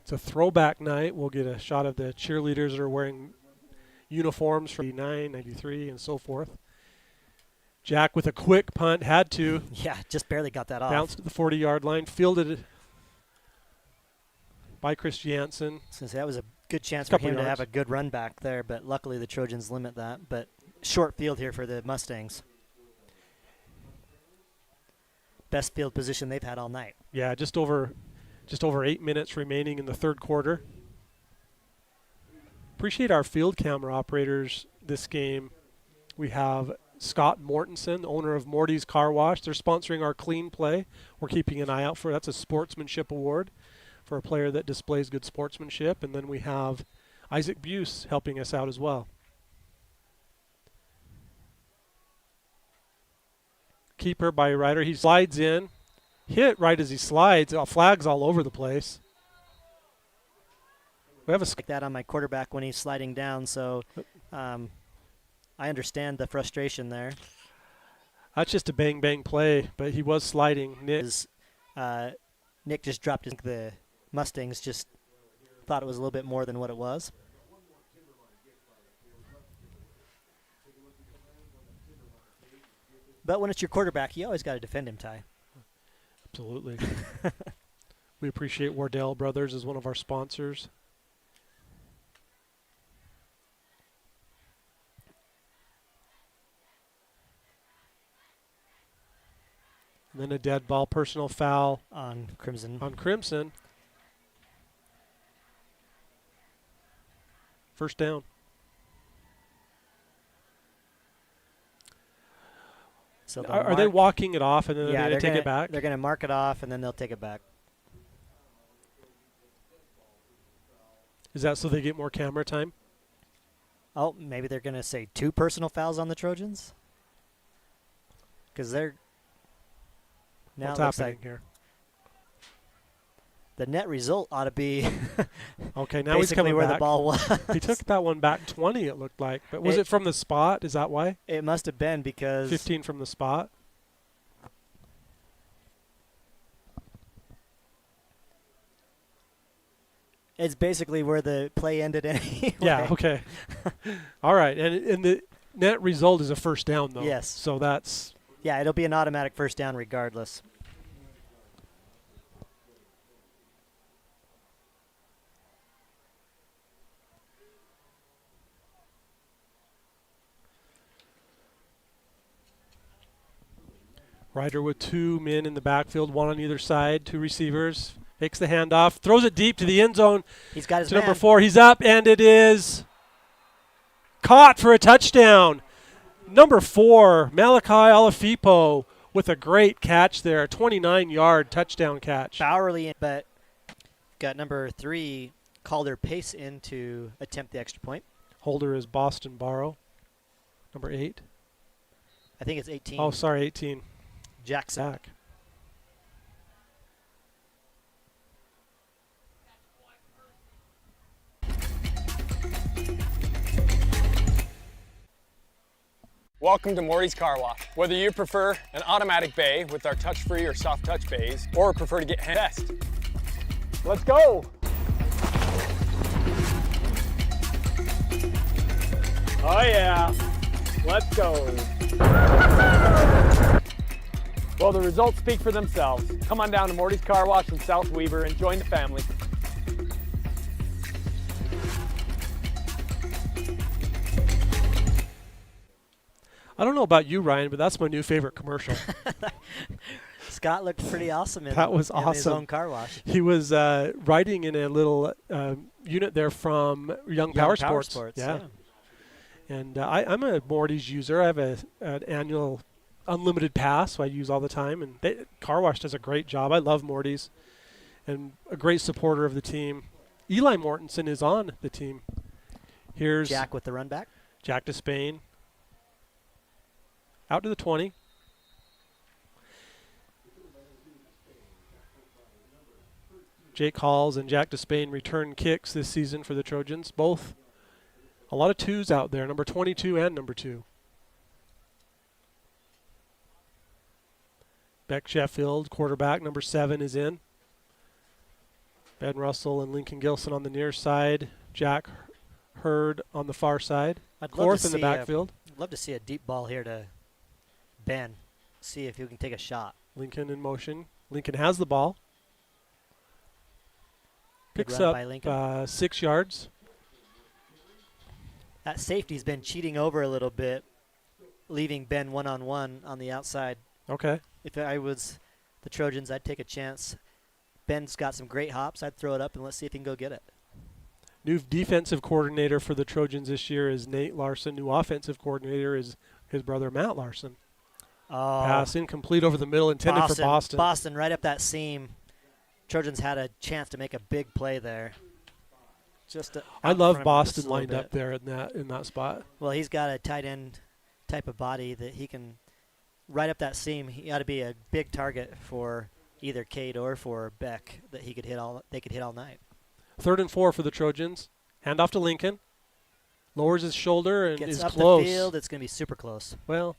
It's a throwback night. We'll get a shot of the cheerleaders that are wearing uniforms for 89, 93, and so forth. Jack with a quick punt, had to. Yeah, just barely got that off. Bounced to the 40-yard line, fielded by Chris Jansen. Since that was a good chance for him to have a good run back there, but luckily the Trojans limit that. But short field here for the Mustangs. Best field position they've had all night. Yeah, just over 8 minutes remaining in the 3rd quarter. Appreciate our field camera operators this game. We have Scott Mortensen, owner of Morty's Car Wash. They're sponsoring our clean play. We're keeping an eye out for that's a sportsmanship award for a player that displays good sportsmanship. And then we have Isaac Buse helping us out as well. Keeper by Ryder. He slides in. Hit right as he slides. Flags all over the place. We have like that on my quarterback when he's sliding down, so I understand the frustration there. That's just a bang play, but he was sliding. Nick just dropped the Mustangs just thought it was a little bit more than what it was. But when it's your quarterback, you always got to defend him, Ty. Absolutely. We appreciate Wardell Brothers as one of our sponsors. And then a dead ball personal foul on Crimson. First down. So they'll Are they mark- walking it off and then Yeah, they're they're going to take gonna, it back? They're going to mark it off and then they'll take it back. Is that so they get more camera time? Oh, maybe they're going to say 2 personal fouls on the Trojans? Because they're now What's it looks happening like here? the net result ought to be Okay, now he's basically coming where back. the ball was. He took that one back 20, it looked like. But was it from the spot? Is that why? It must have been because 15 from the spot? it's basically where the play ended anyway. Yeah, okay. All right, and the net result is a first down, though. Yes. So that's Yeah, it'll be an automatic first down regardless. Ryder with 2 men in the backfield, 1 on either side, 2 receivers. Takes the handoff, throws it deep to the end zone. He's got his To man. number 4. He's up, and it is caught for a touchdown. Number 4, Malachi Alafipo with a great catch there, 29-yard touchdown catch. Bowerly, but got number 3, Calder Pace in to attempt the extra point. Holder is Boston Barrow, number 8. I think it's 18. Oh, sorry, 18. Jackson. Zach. Welcome to Morty's Car Wash. Whether you prefer an automatic bay with our touch-free or soft touch bays, or prefer to get best. Let's go! Oh yeah, let's go. Well, the results speak for themselves. Come on down to Morty's Car Wash in South Weaver and join the family. I don't know about you, Ryan, but that's my new favorite commercial. Scott looked pretty awesome in, That was in his awesome. own car wash. He was riding in a little unit there from Young Power Sports. Yeah. And I'm a Morty's user. I have an annual unlimited pass, so I use all the time. And Car Wash does a great job. I love Morty's, and a great supporter of the team. Eli Mortensen is on the team. Here's Jack with the run back. Jack to Spain. Out to the 20. Jake Halls and Jack Despain return kicks this season for the Trojans. Both a lot of 2s out there, number 22 and number 2. Beck Sheffield, quarterback, number 7 is in. Ben Russell and Lincoln Gilson on the near side. Jack Hurd on the far side. I'd love Fourth to in the see backfield. I'd love to see a deep ball here to Ben. See if he can take a shot. Lincoln in motion. Lincoln has the ball. Good Picks run by Lincoln. up 6 yards. That safety's been cheating over a little bit, leaving Ben one-on-one on the outside. Okay. If I was the Trojans, I'd take a chance. Ben's got some great hops. I'd throw it up and let's see if he can go get it. New defensive coordinator for the Trojans this year is Nate Larson. New offensive coordinator is his brother Matt Larson. Oh, Pass incomplete over the middle, intended for Boston. Boston right up that seam. Trojans had a chance to make a big play there. I love Boston lined up there in that spot. Well, he's got a tight end type of body that he can right up that seam. He ought to be a big target for either Cade or for Beck that he could hit all. They could hit all night. 3rd and 4 for the Trojans. Hand off to Lincoln. Lowers his shoulder and Gets is up close. the field. It's going to be super close. Well,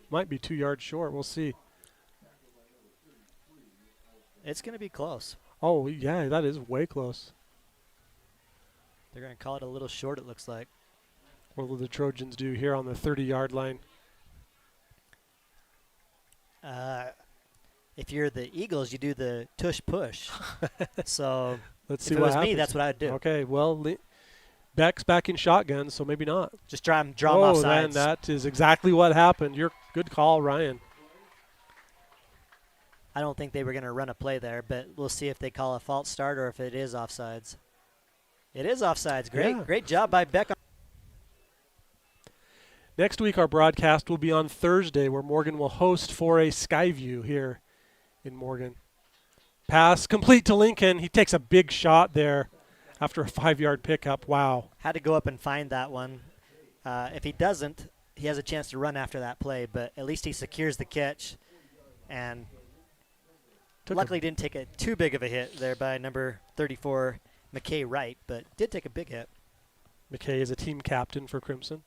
might be 2 yards short. We'll see. It's going to be close. Oh, yeah, that is way close. They're going to call it a little short, it looks like. What will the Trojans do here on the 30-yard line? If you're the Eagles, you do the tush push. So Let's if see it what was happens. me, that's what I would do. Okay, well, Beck's back in shotgun, so maybe not. Just draw him off then sides. that is exactly what happened. Your good call, Ryan. I don't think they were going to run a play there, but we'll see if they call a false start or if it is offsides. It is offsides. Great, Yeah. great job by Beck. Next week, our broadcast will be on Thursday, where Morgan will host for a Skyview here in Morgan. Pass complete to Lincoln. He takes a big shot there after a 5-yard pickup. Wow. Had to go up and find that one. If he doesn't, he has a chance to run after that play, but at least he secures the catch. And luckily didn't take too big of a hit there by number 34, McKay Wright, but did take a big hit. McKay is a team captain for Crimson.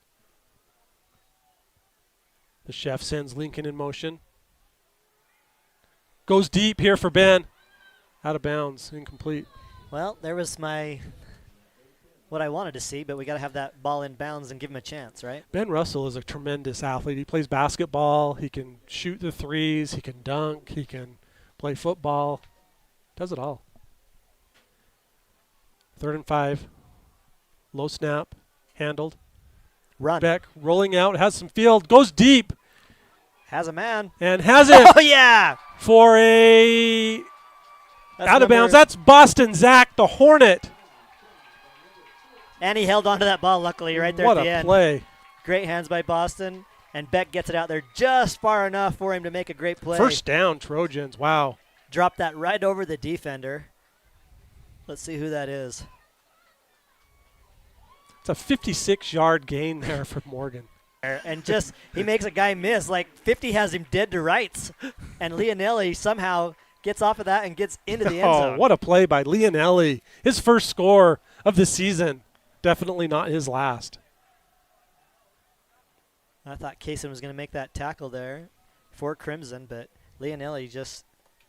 The chef sends Lincoln in motion. Goes deep here for Ben. Out of bounds, incomplete. Well, there was what I wanted to see, but we got to have that ball in bounds and give him a chance, right? Ben Russell is a tremendous athlete. He plays basketball. He can shoot the threes. He can dunk. He can play football. Does it all. 3rd and 5. Low snap. Handled. Run. Beck rolling out. Has some field. Goes deep. Has a man. And has it. Oh, yeah. For a out of bounds. That's Boston Zach, the Hornet. And he held onto that ball, luckily, right there What at the a end. play. Great hands by Boston. And Beck gets it out there just far enough for him to make a great play. First down, Trojans. Wow. Dropped that right over the defender. Let's see who that is. It's a 56-yard gain there for Morgan. And just, he makes a guy miss. Like, 50 has him dead to rights. And Leonelli somehow gets off of that and gets into the end zone. Oh, what a play by Leonelli. His first score of the season. Definitely not his last. I thought Kaysen was going to make that tackle there for Crimson, but Leonelli just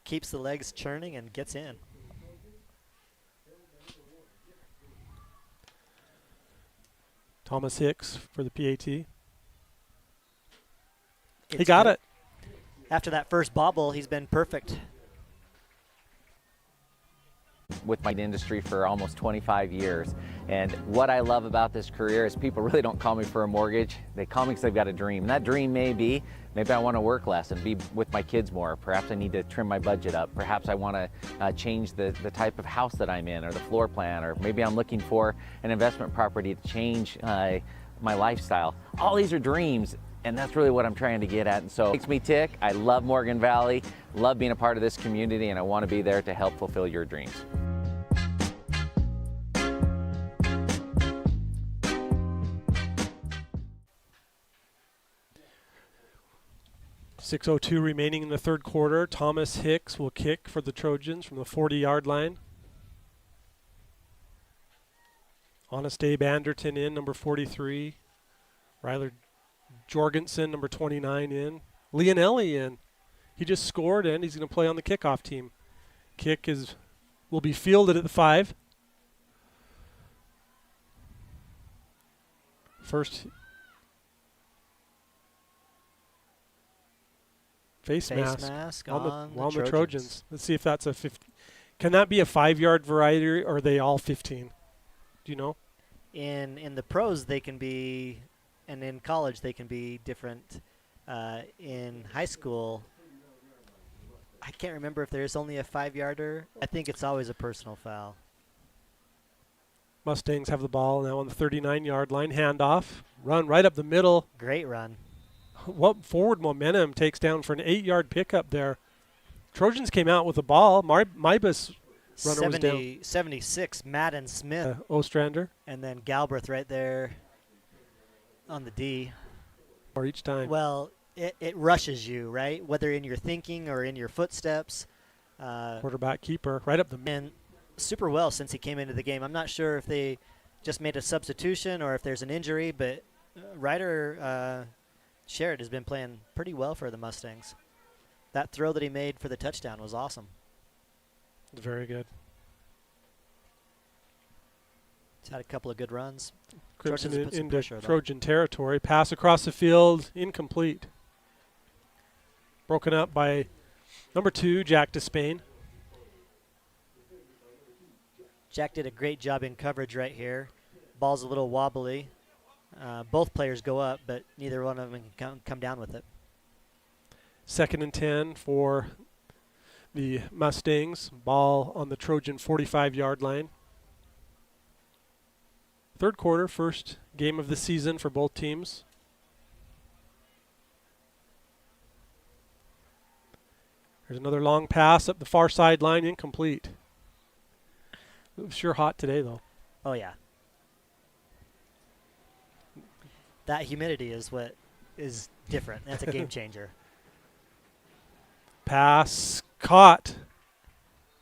keeps the legs churning and gets in. Thomas Hicks for the PAT. He It's got good. it. After that first bobble, he's been perfect. With my industry for almost 25 years. And what I love about this career is people really don't call me for a mortgage. They call me because they've got a dream. And that dream may be, maybe I want to work less and be with my kids more. Perhaps I need to trim my budget up. Perhaps I want to change the type of house that I'm in or the floor plan. Or maybe I'm looking for an investment property to change my lifestyle. All these are dreams. And that's really what I'm trying to get at. And so it makes me tick. I love Morgan Valley, love being a part of this community, and I want to be there to help fulfill your dreams. .602 remaining in the third quarter. Thomas Hicks will kick for the Trojans from the 40-yard line. Honest Abe Anderton in, number 43. Ryler Jorgensen, number 29, in. Leonelli in. He just scored, and he's going to play on the kickoff team. Kick will be fielded at the 5. First face mask on the Trojans. Let's see if that's a 50. Can that be a 5-yard variety, or are they all 15? Do you know? In the pros, they can be, and in college, they can be different. In high school, I can't remember if there's only a 5-yarder. I think it's always a personal foul. Mustangs have the ball now on the 39-yard line. Handoff. Run right up the middle. Great run. What forward momentum takes down for an 8-yard pickup there. Trojans came out with the ball. Mybus runner was down. 76, Madden Smith. Ostrander. And then Galbraith right there on the D. Or each time. Well, it rushes you, right? Whether in your thinking or in your footsteps. Quarterback keeper right up the middle. And super well since he came into the game. I'm not sure if they just made a substitution or if there's an injury, but Ryder Sherrod has been playing pretty well for the Mustangs. That throw that he made for the touchdown was awesome. Very good. He's had a couple of good runs. Crimson into into Trojan territory. Pass across the field, incomplete. Broken up by number 2, Jack Despain. Jack did a great job in coverage right here. Ball's a little wobbly. Both players go up, but neither one of them can come down with it. 2nd and 10 for the Mustangs. Ball on the Trojan 45-yard line. Third quarter, first game of the season for both teams. There's another long pass up the far sideline, incomplete. It was sure hot today, though. Oh, yeah. That humidity is what is different. That's a game changer. Pass caught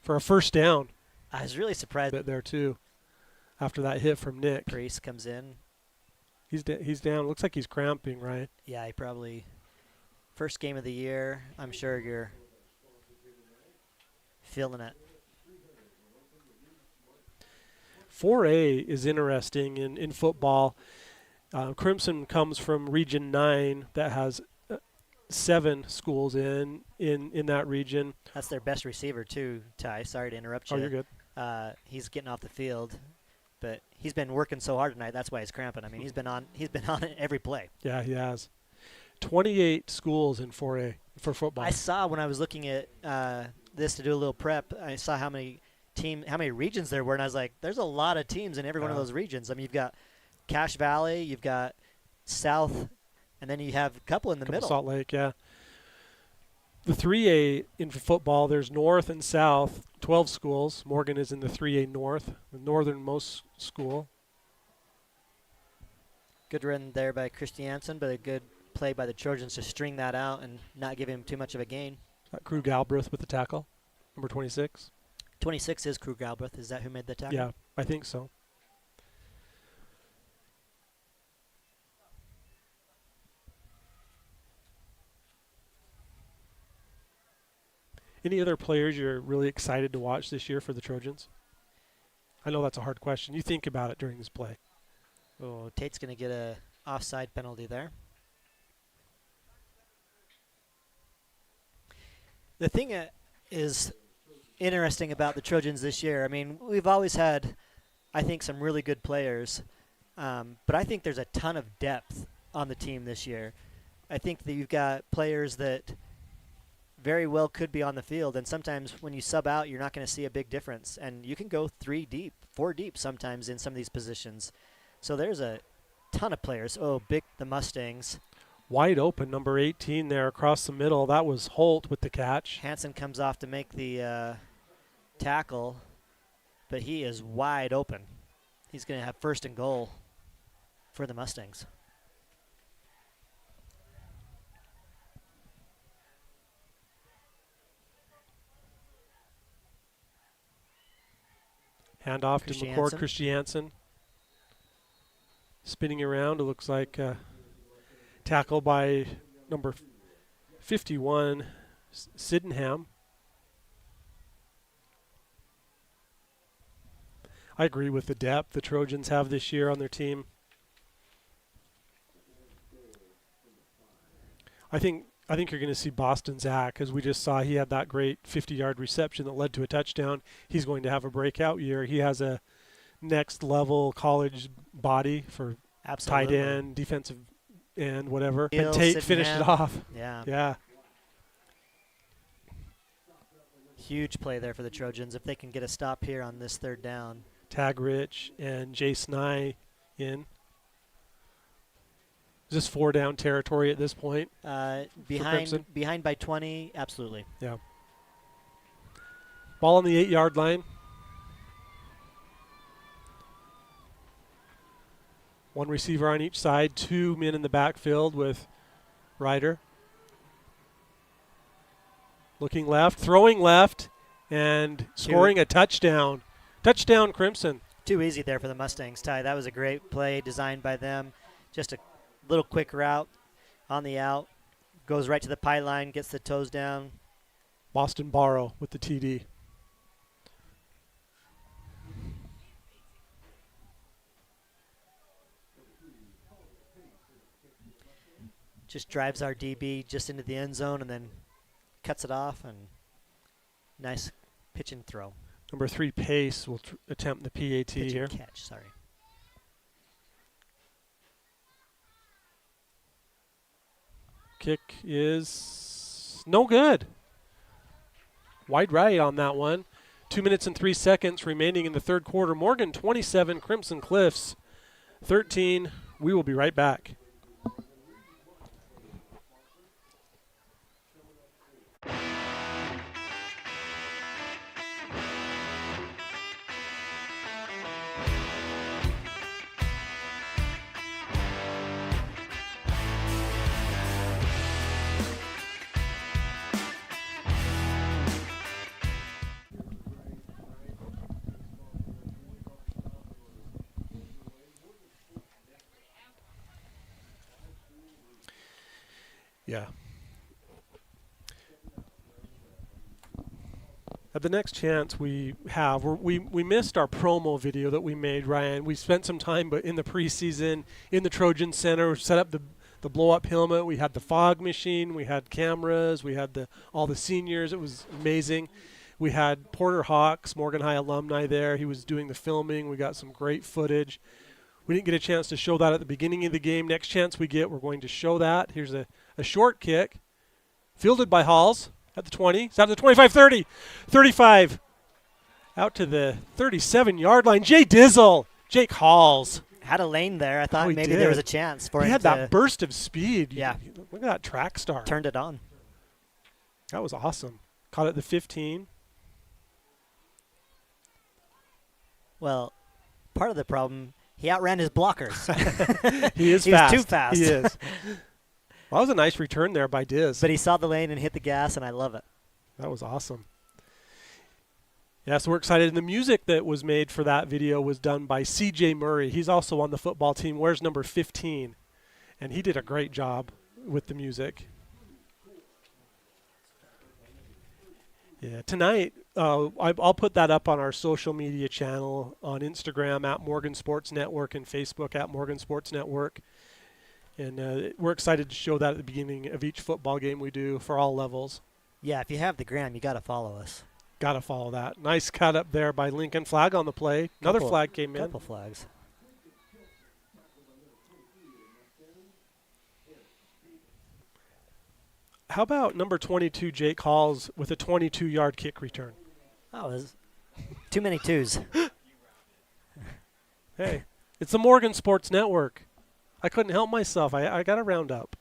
for a first down. I was really surprised. Bit there, too, after that hit from Nick. Priest comes in. He's down. Looks like he's cramping, right? Yeah, he probably first game of the year. I'm sure you're feeling it. 4A is interesting in football. Crimson comes from Region 9 that has 7 schools in that region. That's their best receiver too, Ty. Sorry to interrupt you. Oh, you're good. He's getting off the field, but he's been working so hard tonight. That's why he's cramping. I mean, he's been on it every play. Yeah, he has. 28 schools in 4A for football. I saw when I was looking at this to do a little prep, I saw how many regions there were, and I was like, there's a lot of teams in every one of those regions. I mean, you've got Cache Valley, you've got South, and then you have a couple in the middle. Salt Lake, yeah. The 3A in football, there's North and South, 12 schools. Morgan is in the 3A North, the northernmost school. Good run there by Christiansen, but a good play by the Trojans to string that out and not give him too much of a gain. Krug Galbraith with the tackle, number 26. 26 is Krug Galbraith. Is that who made the tackle? Yeah, I think so. Any other players you're really excited to watch this year for the Trojans? I know that's a hard question. You think about it during this play. Oh, Tate's going to get a offside penalty there. The thing that is interesting about the Trojans this year, I mean, we've always had, I think, some really good players, but I think there's a ton of depth on the team this year. I think that you've got players that very well could be on the field, and sometimes when you sub out, you're not going to see a big difference, and you can go 3 deep, 4 deep sometimes in some of these positions. So there's a ton of players. Oh, the Mustangs. Wide open, number 18 there across the middle. That was Holt with the catch. Hansen comes off to make the tackle, but he is wide open. He's going to have first and goal for the Mustangs. Handoff to McCord Christiansen. Spinning around, it looks like tackle by number 51, Sydenham. I agree with the depth the Trojans have this year on their team. I think you're going to see Boston Zach, as we just saw. He had that great 50-yard reception that led to a touchdown. He's going to have a breakout year. He has a next-level college body for tight end, defensive end, whatever. And Tate finished it off. Yeah. Yeah. Huge play there for the Trojans if they can get a stop here on this third down. Tag Rich and Jay Snye in. Is this 4-down territory at this point? Behind by 20, absolutely. Yeah. Ball on the 8-yard line. One receiver on each side, 2 men in the backfield with Ryder. Looking left, throwing left, and scoring a touchdown. Touchdown, Crimson. Too easy there for the Mustangs, Ty. That was a great play designed by them. Just a little quick route on the out. Goes right to the pylon, gets the toes down. Boston Barrow with the TD. Just drives our DB just into the end zone and then cuts it off, and nice pitch and throw. Number 3, Pace, will attempt the PAT pitch here. And catch, sorry. Kick is no good. Wide right on that one. 2 minutes and 3 seconds remaining in the third quarter. Morgan 27, Crimson Cliffs 13. We will be right back. Yeah. At the next chance we have, we missed our promo video that we made, Ryan. We spent some time but in the preseason in the Trojan Center, set up the blow-up helmet. We had the fog machine. We had cameras. We had all the seniors. It was amazing. We had Porter Hawks, Morgan High alumni there. He was doing the filming. We got some great footage. We didn't get a chance to show that at the beginning of the game. Next chance we get, we're going to show that. Here's a short kick, fielded by Halls at the 20. It's out to the 25, 30, 35, out to the 37-yard line. Jake Halls. Had a lane there. I thought he maybe did. there was a chance for him. He had that burst of speed. Yeah. Look at that track star. Turned it on. That was awesome. Caught at the 15. Well, part of the problem, he outran his blockers. He is he fast. was too fast. He is. Well, that was a nice return there by Diz. But he saw the lane and hit the gas, and I love it. That was awesome. Yeah, so we're excited. And the music that was made for that video was done by C.J. Murray. He's also on the football team. Wears number 15. And he did a great job with the music. Yeah, tonight, I'll put that up on our social media channel on Instagram at Morgan Sports Network and Facebook at Morgan Sports Network. And we're excited to show that at the beginning of each football game we do for all levels. Yeah, if you have the gram, you got to follow us. Got to follow that. Nice cut up there by Lincoln. Flag on the play. Another flag came in. Couple flags. How about number 22, Jake Halls, with a 22-yard kick return? That was too many twos. Hey, it's the Morgan Sports Network. I couldn't help myself. I got to round up.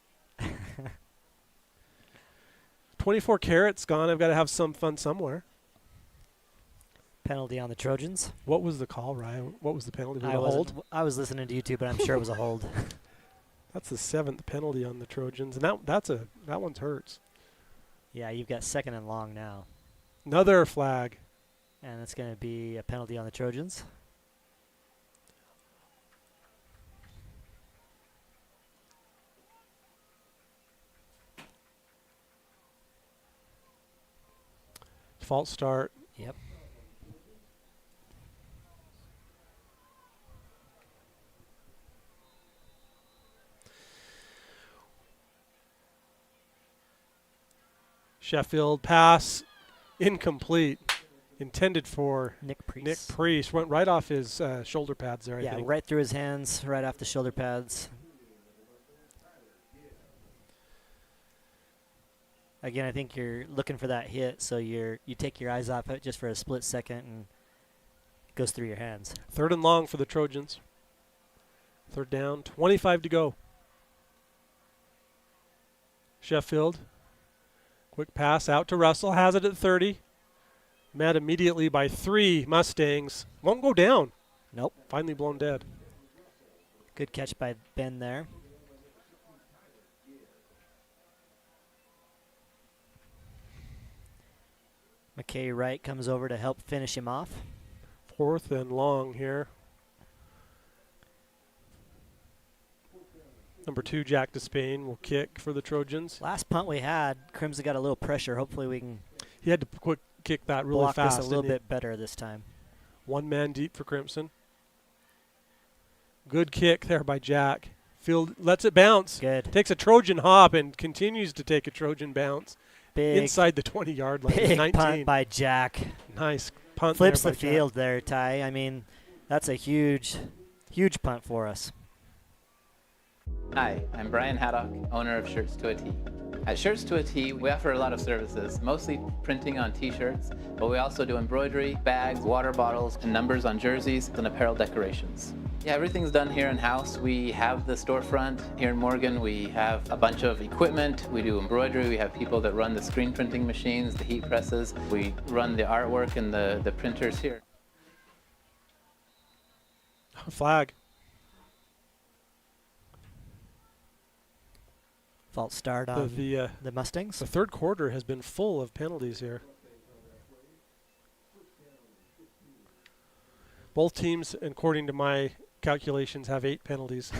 24 carats gone. I've got to have some fun somewhere. Penalty on the Trojans. What was the call, Ryan? What was the penalty? Was it a hold? I was listening to you too, but I'm sure it was a hold. That's the 7th penalty on the Trojans, and that one's hurts. Yeah, you've got 2nd and long now. Another flag. And it's going to be a penalty on the Trojans. False start. Yep. Sheffield pass incomplete. Intended for Nick Priest. Nick Priest. Went right off his shoulder pads there, I Yeah, think. right through his hands, right off the shoulder pads. Again, I think you're looking for that hit, so you take your eyes off it just for a split second, and it goes through your hands. 3rd and long for the Trojans. 3rd down, 25 to go. Sheffield. Quick pass out to Russell. Has it at 30. Met immediately by 3 Mustangs. Won't go down. Nope. Finally blown dead. Good catch by Ben there. McKay Wright comes over to help finish him off. 4th and long here. Number 2, Jack Despain, will kick for the Trojans. Last punt we had, Crimson got a little pressure. Hopefully we can He had to quick kick that really block fast. this a little bit better this time. 1 man deep for Crimson. Good kick there by Jack. Field lets it bounce. Good. Takes a Trojan hop and continues to take a Trojan bounce. Big, inside the 20-yard line. big 19. punt by Jack. Nice punt. Flips there the by Jack. field there, Ty. I mean, that's a huge, huge punt for us. Hi, I'm Brian Haddock, owner of Shirts to a T. At Shirts to a T, we offer a lot of services, mostly printing on t-shirts, but we also do embroidery, bags, water bottles, and numbers on jerseys and apparel decorations. Yeah, everything's done here in-house. We have the storefront here in Morgan. We have a bunch of equipment. We do embroidery. We have people that run the screen printing machines, the heat presses. We run the artwork and the printers here. Flag. False start on the Mustangs. The 3rd quarter has been full of penalties here. Both teams, according to my calculations, have 8 penalties.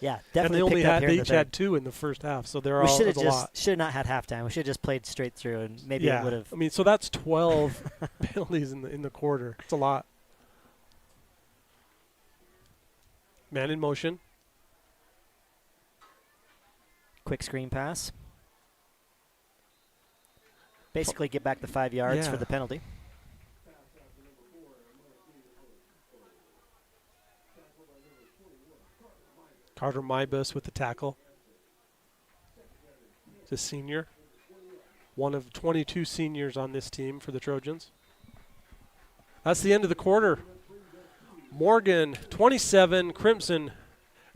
Yeah, And definitely. they only picked up had here in they the each third. had 2 in the first half, so they're We all should have a lot. should not had halftime. We should have just played straight through, and maybe it would have. I mean, so that's 12 penalties in the quarter. It's a lot. Man in motion. Quick screen pass. Basically, get back the 5 yards Yeah. for the penalty. Carter Mybus with the tackle. He's a senior. One of 22 seniors on this team for the Trojans. That's the end of the quarter. Morgan 27, Crimson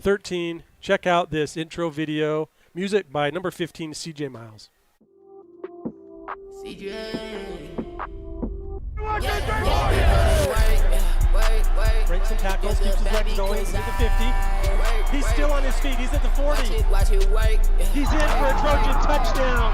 13. Check out this intro video. Music by number 15, CJ Miles. Breaks some tackles, keeps his legs going. He's at the 50. He's still on his feet. He's at the 40. He's in for a Trojan touchdown.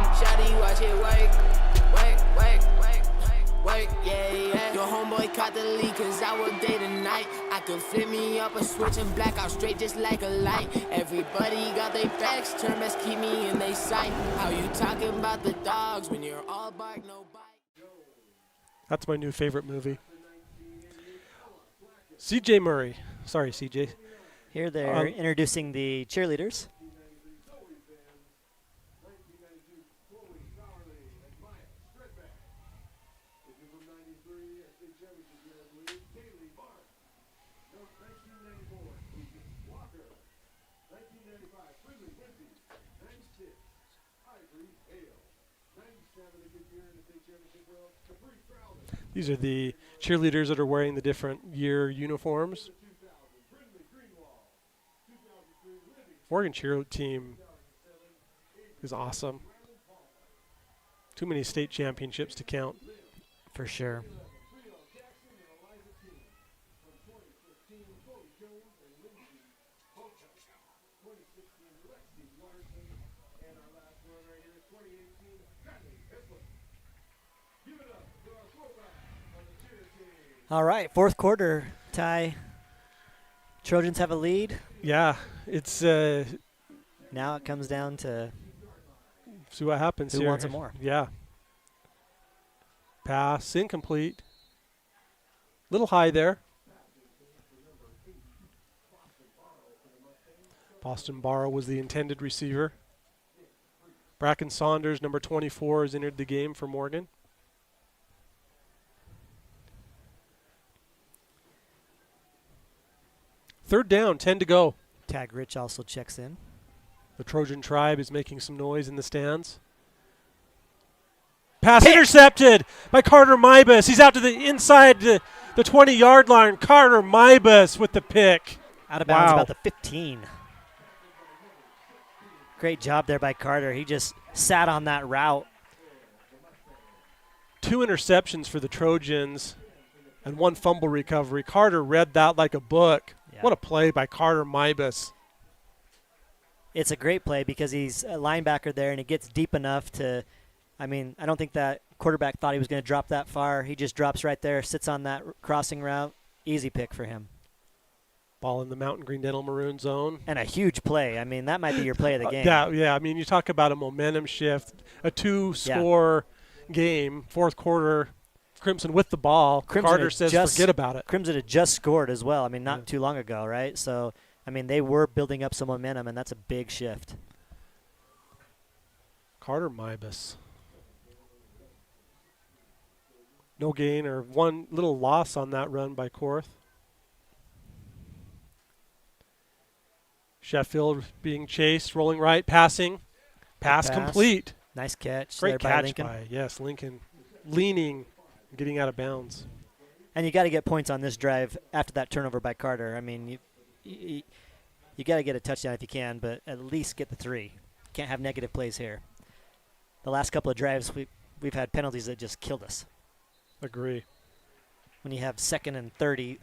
Your homeboy caught the lead cause I work day to night. I could flip me up a switch and black out straight just like a light. Everybody got their backs, turn best keep me in their sight. How you talking about the dogs when you're all bark, no bite? That's my new favorite movie. CJ Murray. Sorry, CJ. Here they're introducing the cheerleaders. These are the cheerleaders that are wearing the different year uniforms. Oregon cheer team is awesome. Too many state championships to count. For sure. All right, fourth quarter, Ty. Trojans have a lead. Yeah, it's Now it comes down to see what happens who here. wants it more. Yeah. Pass incomplete. Little high there. Boston Barrow was the intended receiver. Bracken Saunders, number 24, has entered the game for Morgan. Third down, 10 to go. Tag Rich also checks in. The Trojan tribe is making some noise in the stands. Pass intercepted by Carter Mybus. He's out to the inside the 20-yard line. Carter Mybus with the pick. Out of bounds Wow. about the 15. Great job there by Carter. He just sat on that route. 2 interceptions for the Trojans and 1 fumble recovery. Carter read that like a book. Yeah. What a play by Carter Mybus. It's a great play because he's a linebacker there and he gets deep enough to, I mean, I don't think that quarterback thought he was going to drop that far. He just drops right there, sits on that crossing route. Easy pick for him. Ball in the Mountain Green Dental Maroon zone. And a huge play. I mean, that might be your play of the game. Yeah, I mean, you talk about a momentum shift, a 2-score game, fourth quarter, Crimson with the ball. Crimson Carter says forget about it. Crimson had just scored as well. I mean, not too long ago, right? So, I mean, they were building up some momentum, and that's a big shift. Carter Mybus. No gain or 1 little loss on that run by Korth. Sheffield being chased, rolling right, passing. Pass complete. Nice catch. Great there by catch Lincoln. by, yes, Lincoln. Leaning, getting out of bounds. And you got to get points on this drive after that turnover by Carter. I mean, you got to get a touchdown if you can, but at least get the 3. Can't have negative plays here. The last couple of drives, we've had penalties that just killed us. Agree. When you have 2nd and 30.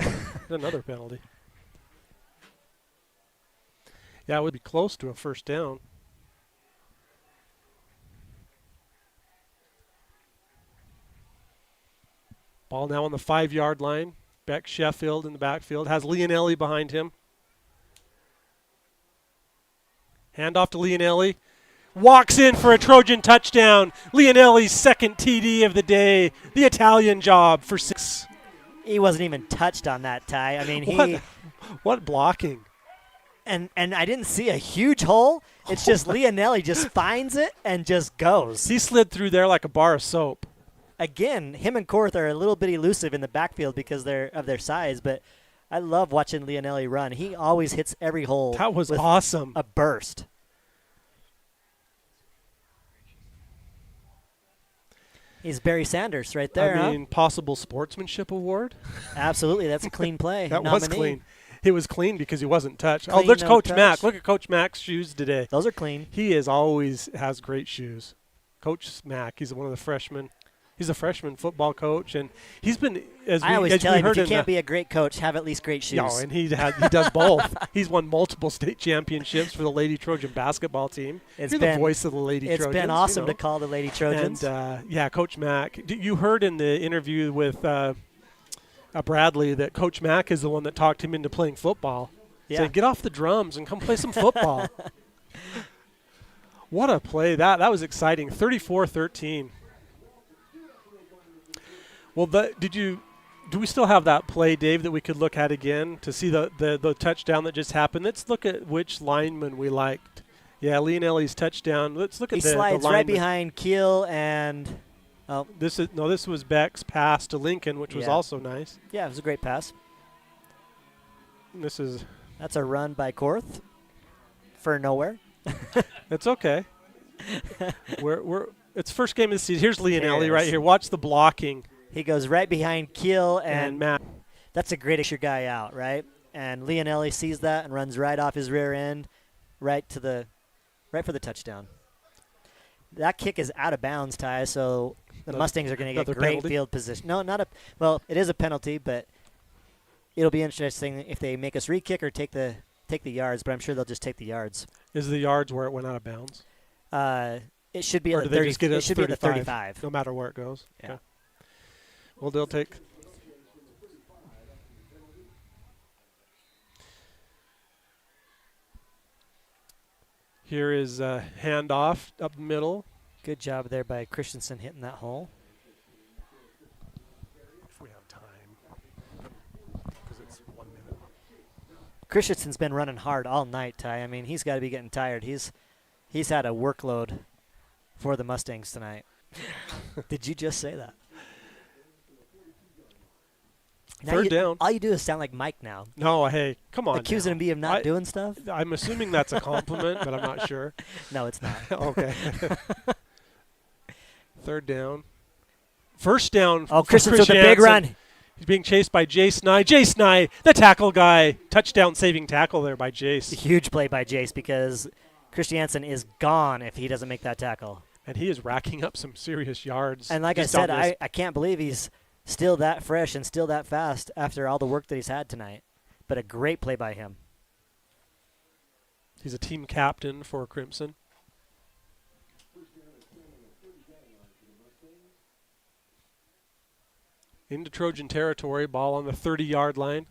Another penalty. Yeah, it would be close to a first down. Ball now on the 5-yard line. Beck Sheffield in the backfield. Has Leonelli behind him. Hand off to Leonelli. Walks in for a Trojan touchdown. Leonelli's second TD of the day. The Italian job for 6. He wasn't even touched on that, Ty. I mean, what blocking? And I didn't see a huge hole. It's just Leonelli just finds it and just goes. He slid through there like a bar of soap. Again, him and Korth are a little bit elusive in the backfield because of their size, but I love watching Leonelli run. He always hits every hole. That was with awesome. A burst. He's Barry Sanders right there. I mean, possible sportsmanship award. Absolutely, that's a clean play. That nominee. was clean. It was clean because he wasn't touched. Clean, there's no Coach touch. Mack. Look at Coach Mack's shoes today. Those are clean. He is always has great shoes. Coach Mack, he's one of the freshmen. He's a freshman football coach, and he's been I always tell him if you can't be a great coach, have at least great shoes. No, and he does both. He's won multiple state championships for the Lady Trojan basketball team. You're the voice of the Lady Trojans. It's been awesome to call the Lady Trojans. And Coach Mack. You heard in the interview with Bradley that Coach Mack is the one that talked him into playing football. Yeah. Saying, get off the drums and come play some football. What a play. That was exciting. 34-13. Well, do we still have that play, Dave, that we could look at again to see the touchdown that just happened? Let's look at which lineman we liked. Yeah, Leonelli's touchdown. Let's look at the lineman. He slides right behind Keel and this was Beck's pass to Lincoln, which was also nice. Yeah, it was a great pass. That's a run by Korth for nowhere. It's okay. It's first game of the season. Here's Leonelli right here. Watch the blocking. He goes right behind Keel and Matt. That's a great issue guy out, right? And Leonelli sees that and runs right off his rear end, right for the touchdown. That kick is out of bounds, Ty. So the Mustangs are going to get great penalty? field position. No, not a. Well, it is a penalty, but it'll be interesting if they make us re-kick or take the yards. But I'm sure they'll just take the yards. Is the yards where it went out of bounds? It should be or at do the 30. They just get it should 35? be at the 35. No matter where it goes. Yeah. Okay. Well, they'll take. Here is a handoff up the middle. Good job there by Christensen hitting that hole. If we have time, because it's 1 minute. Christensen's been running hard all night, Ty. I mean, he's got to be getting tired. He's had a workload for the Mustangs tonight. Did you just say that? Third down. All you do is sound like Mike now. No, hey, come on. Accusing me of not doing stuff? I'm assuming that's a compliment, but I'm not sure. No, it's not. Okay. Third down. First down. Oh, Christensen with a big run. He's being chased by Jace Nye. Jace Nye, the tackle guy. Touchdown saving tackle there by Jace. Huge play by Jace because Christiansen is gone if he doesn't make that tackle. And he is racking up some serious yards. And like I said, I can't believe he's still that fresh and still that fast after all the work that he's had tonight. But a great play by him. He's a team captain for Crimson. Into Trojan territory, ball on the 30-yard line.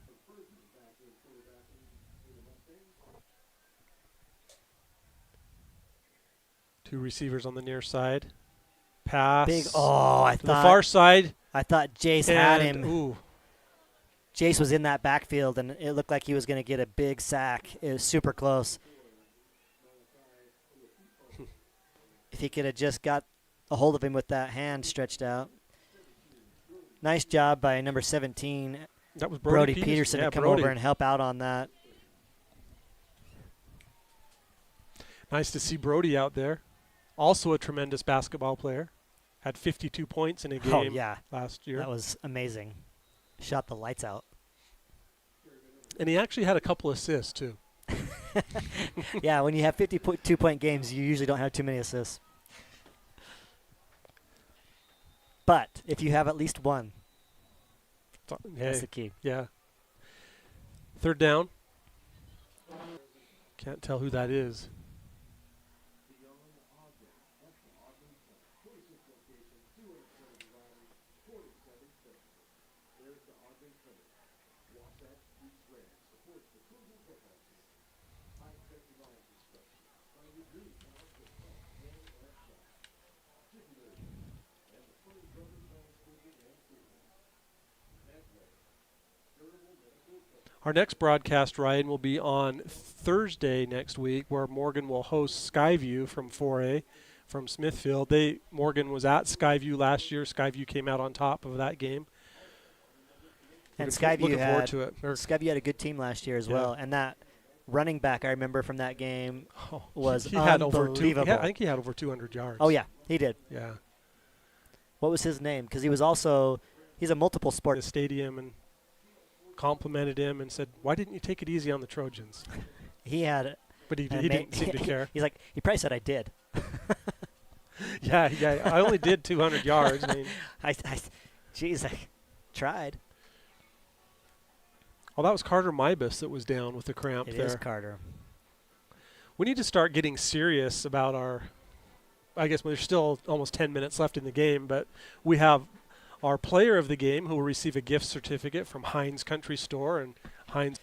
Two receivers on the near side. Pass. Big. Oh, I to thought. The far side. I thought Jace had him. Ooh. Jace was in that backfield, and it looked like he was going to get a big sack. It was super close. If he could have just got a hold of him with that hand stretched out. Nice job by number 17, that was Brody Peterson, to come over and help out on that. Nice to see Brody out there. Also a tremendous basketball player. Had 52 points in a game last year. That was amazing. Shot the lights out. And he actually had a couple assists, too. Yeah, when you have 52-point games, you usually don't have too many assists. But if you have at least one, that's the key. Yeah. Third down. Can't tell who that is. Our next broadcast, Ryan, will be on Thursday next week, where Morgan will host Skyview from 4A from Smithfield. Morgan was at Skyview last year. Skyview came out on top of that game. And Looking forward to it. Skyview had a good team last year as well. And that running back I remember from that game was he had unbelievable. I think he had over 200 yards. Oh, yeah, he did. Yeah. What was his name? Because he's a multiple sport. The stadium and complimented him and said, "Why didn't you take it easy on the Trojans?" But he didn't seem to care. He's like, he probably said I did. yeah, I only did 200 yards. I mean, I tried. Well, that was Carter Mybus that was down with the cramp there. It is Carter. We need to start getting serious about I guess there's still almost 10 minutes left in the game, but we have our player of the game who will receive a gift certificate from Heinz Country Store and Heinz.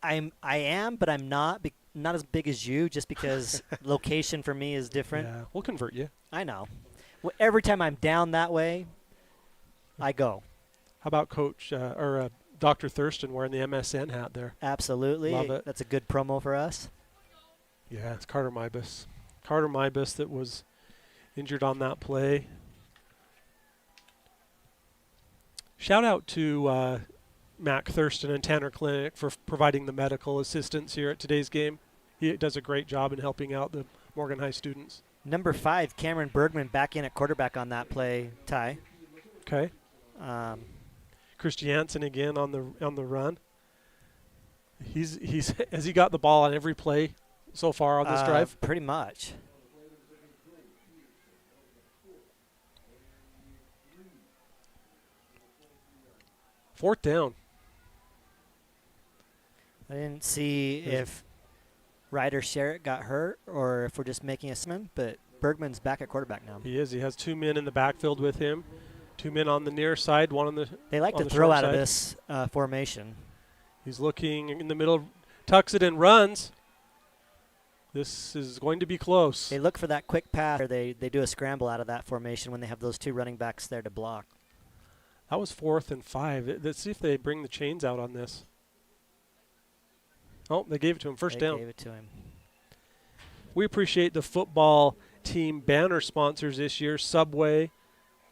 I am, but I'm not as big as you, just because location for me is different. Yeah, we'll convert you. I know. Every time I'm down that way, I go. How about Coach Dr. Thurston wearing the MSN hat there? Absolutely. Love it. That's a good promo for us. Yeah, it's Carter Mybus. Carter Mybus that was injured on that play. Shout out to Mac Thurston and Tanner Clinic for providing the medical assistance here at today's game. He does a great job in helping out the Morgan High students. Number 5, Cameron Bergman, back in at quarterback on that play, Ty. Okay. Chris Jansen again on the run. Has he got the ball on every play so far on this drive? Pretty much. Fourth down. I didn't see if Ryder Sherritt got hurt or if we're just making a swim, but Bergman's back at quarterback now. He is. He has 2 men in the backfield with him. 2 men on the near side, one on the They like to throw out of this formation. He's looking in the middle, tucks it and runs. This is going to be close. They look for that quick pass, or they do a scramble out of that formation when they have those 2 running backs there to block. That was 4th and 5. Let's see if they bring the chains out on this. Oh, they gave it to him. First down. They gave it to him. We appreciate the football team banner sponsors this year: Subway,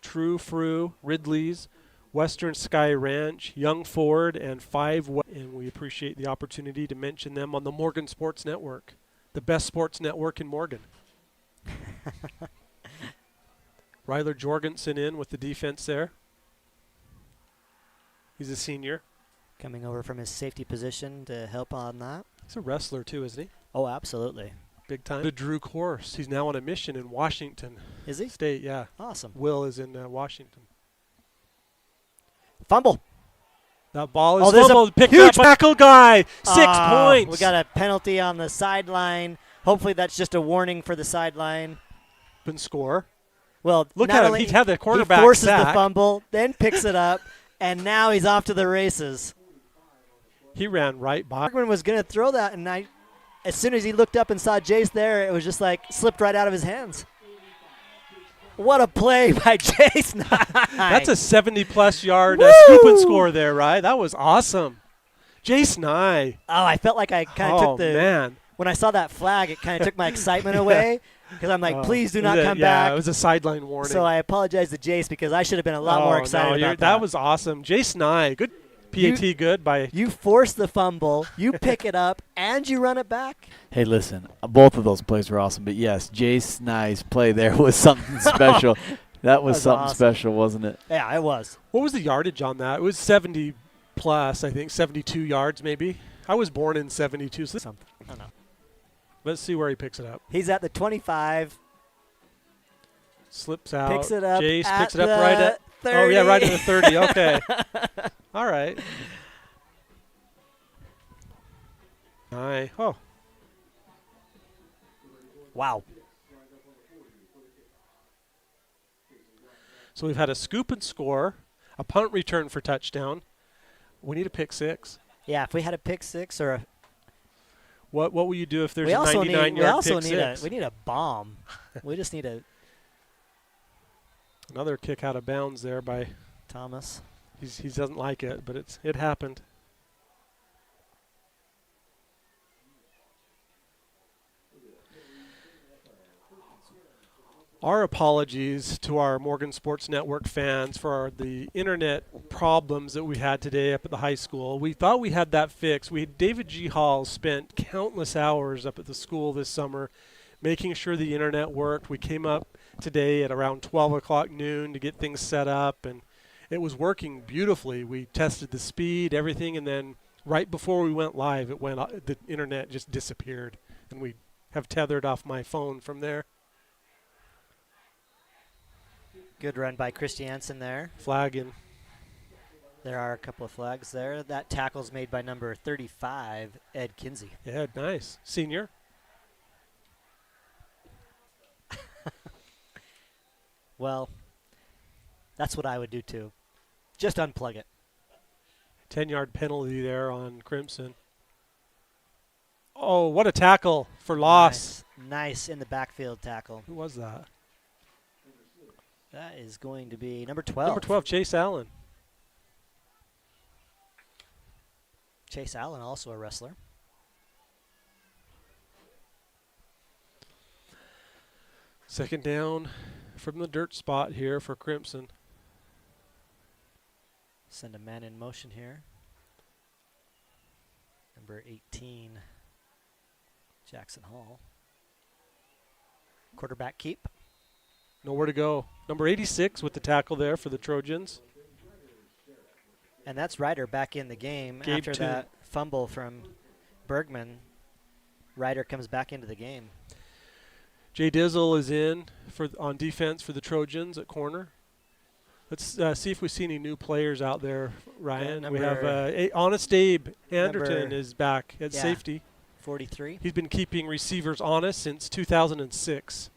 True Fru, Ridley's, Western Sky Ranch, Young Ford, and and we appreciate the opportunity to mention them on the Morgan Sports Network, the best sports network in Morgan. Ryler Jorgensen in with the defense there. He's a senior. Coming over from his safety position to help on that. He's a wrestler too, isn't he? Oh, absolutely. Big time. The Drew course. He's now on a mission in Washington. Is he? State, yeah. Awesome. Will is in Washington. Fumble. That ball is there's fumbled. a Picked huge up. Tackle guy. 6 points. We got a penalty on the sideline. Hopefully that's just a warning for the sideline. And score. Well, look at him. He had the quarterback He forces sack. the fumble, then picks it up, and now he's off to the races. He ran right by. Bergman was going to throw that, and as soon as he looked up and saw Jace there, it was just like slipped right out of his hands. What a play by Jace Nye. That's a 70-plus yard scoop and score there, right? That was awesome. Jace Nye. Oh, I felt like I kind of took the – man. When I saw that flag, it kind of took my excitement away because I'm like, please do not come back. Yeah, it was a sideline warning. So I apologize to Jace because I should have been a lot more excited about that. That was awesome. Jace Nye, good PAT, good by. You force the fumble, you pick it up, and you run it back. Hey, listen, both of those plays were awesome. But, yes, Jace Nye's play there was something special. That was something awesome. Special, wasn't it? Yeah, it was. What was the yardage on that? It was 70-plus, I think, 72 yards maybe. I was born in 72. So something. I don't know. Let's see where he picks it up. He's at the 25. Slips out. Picks it up. Jace picks it up right at 30. Oh, yeah, right at the 30. Okay. All right. Oh. Wow. So we've had a scoop and score, a punt return for touchdown. We need a pick 6. Yeah, if we had a pick 6 or a What will you do if there's we a also 99 need, we yard also pick need six? we need a bomb. We just need a Another kick out of bounds there by Thomas. he doesn't like it, but it happened. Our apologies to our Morgan Sports Network fans for the internet problems that we had today up at the high school. We thought we had that fixed. David G. Hall spent countless hours up at the school this summer making sure the internet worked. We came up today at around 12 o'clock noon to get things set up, and it was working beautifully. We tested the speed, everything, and then right before we went live, the internet just disappeared, and we have tethered off my phone from there. Good run by Christiansen there. Flagging. There are a couple of flags there. That tackle's made by number 35, Ed Kinsey. Yeah, nice. Senior. Well, that's what I would do too. Just unplug it. 10-yard penalty there on Crimson. Oh, what a tackle for loss. Nice in the backfield tackle. Who was that? That is going to be number 12. Number 12, Chase Allen. Chase Allen, also a wrestler. Second down from the dirt spot here for Crimson. Send a man in motion here. Number 18, Jackson Hall. Quarterback keep. Nowhere to go. Number 86 with the tackle there for the Trojans. And that's Ryder back in the game Gabe after Toon. that fumble from Bergman. Ryder comes back into the game. Jay Dizzle is in on defense for the Trojans at corner. Let's see if we see any new players out there, Ryan. Yeah, we have Honest Abe Anderton number- is back at yeah, safety. 43. He's been keeping receivers honest since 2006.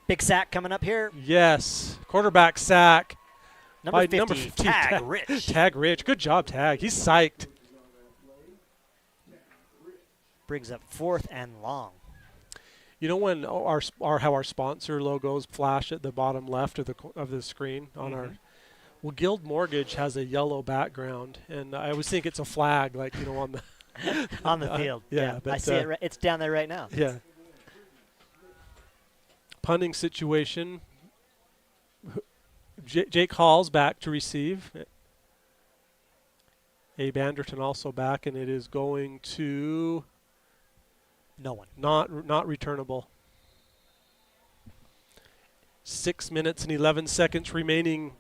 Big sack coming up here. Yes, quarterback sack. Number by 50, number 50, Tag Rich. Tag Rich. Good job, Tag. He's psyched. Brings up 4th and long. You know when how our sponsor logos flash at the bottom left of the screen on our. Well, Guild Mortgage has a yellow background, and I always think it's a flag, like on the on the field. Yeah, but I see it. It's down there right now. Yeah. Punting situation. Jake Hall's back to receive. Abe Anderton also back, and it is going to no one. Not returnable. 6 minutes and 11 seconds remaining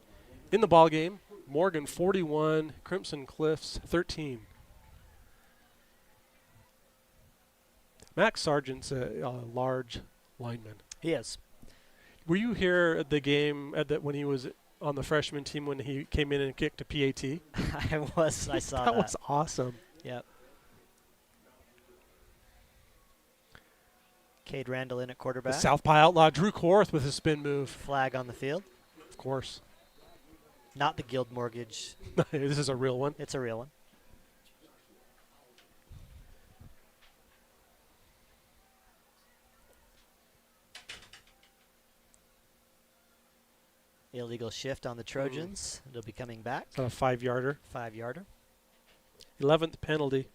in the ball game. Morgan 41, Crimson Cliffs 13. Max Sargent's a large lineman. He is. Were you here at the game when he was on the freshman team when he came in and kicked a PAT? I was. I saw that. That was awesome. Yep. Cade Randall in at quarterback. The Southpaw Outlaw Drew Korth with a spin move. Flag on the field. Of course. Not the Guild Mortgage. This is a real one. It's a real one. Illegal shift on the Trojans. It'll be coming back. It's a 5-yarder. 5-yarder. 11th penalty.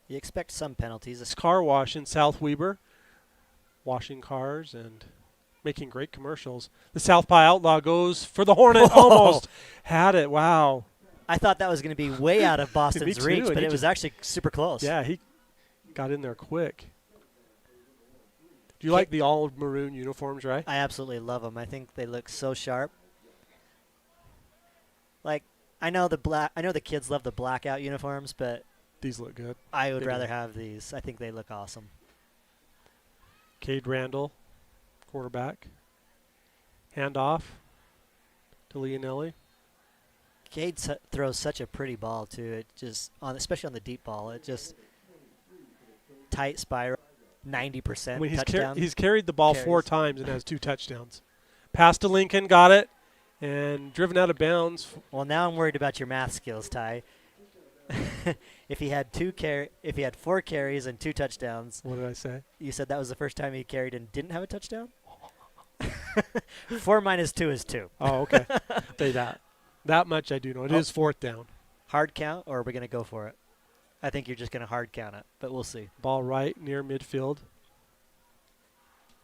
You expect some penalties. It's car wash in South Weber. Washing cars and making great commercials. The Southpaw Outlaw goes for the Hornet. Whoa. Almost had it. Wow. I thought that was going to be way out of Boston's too, reach, and but he it was actually super close. Yeah, he got in there quick. Do you like the all maroon uniforms, right? I absolutely love them. I think they look so sharp. Like, I know the kids love the blackout uniforms, but these look good. I would They rather do. have these. I think they look awesome. Cade Randall, quarterback. Handoff to Leonelli. Cade throws such a pretty ball too. It just especially on the deep ball. It just tight spiral, 90% I mean, touchdown. he's carried the ball Carries. 4 times and has 2 touchdowns. Pass to Lincoln, got it, and driven out of bounds. Well, now I'm worried about your math skills, Ty. if he had 4 carries and 2 touchdowns. What did I say? You said that was the first time he carried and didn't have a touchdown? 4 minus 2 is 2. Oh, okay. Say that. That much I do know. It is 4th down. Hard count, or are we going to go for it? I think you're just going to hard count it, but we'll see. Ball right near midfield.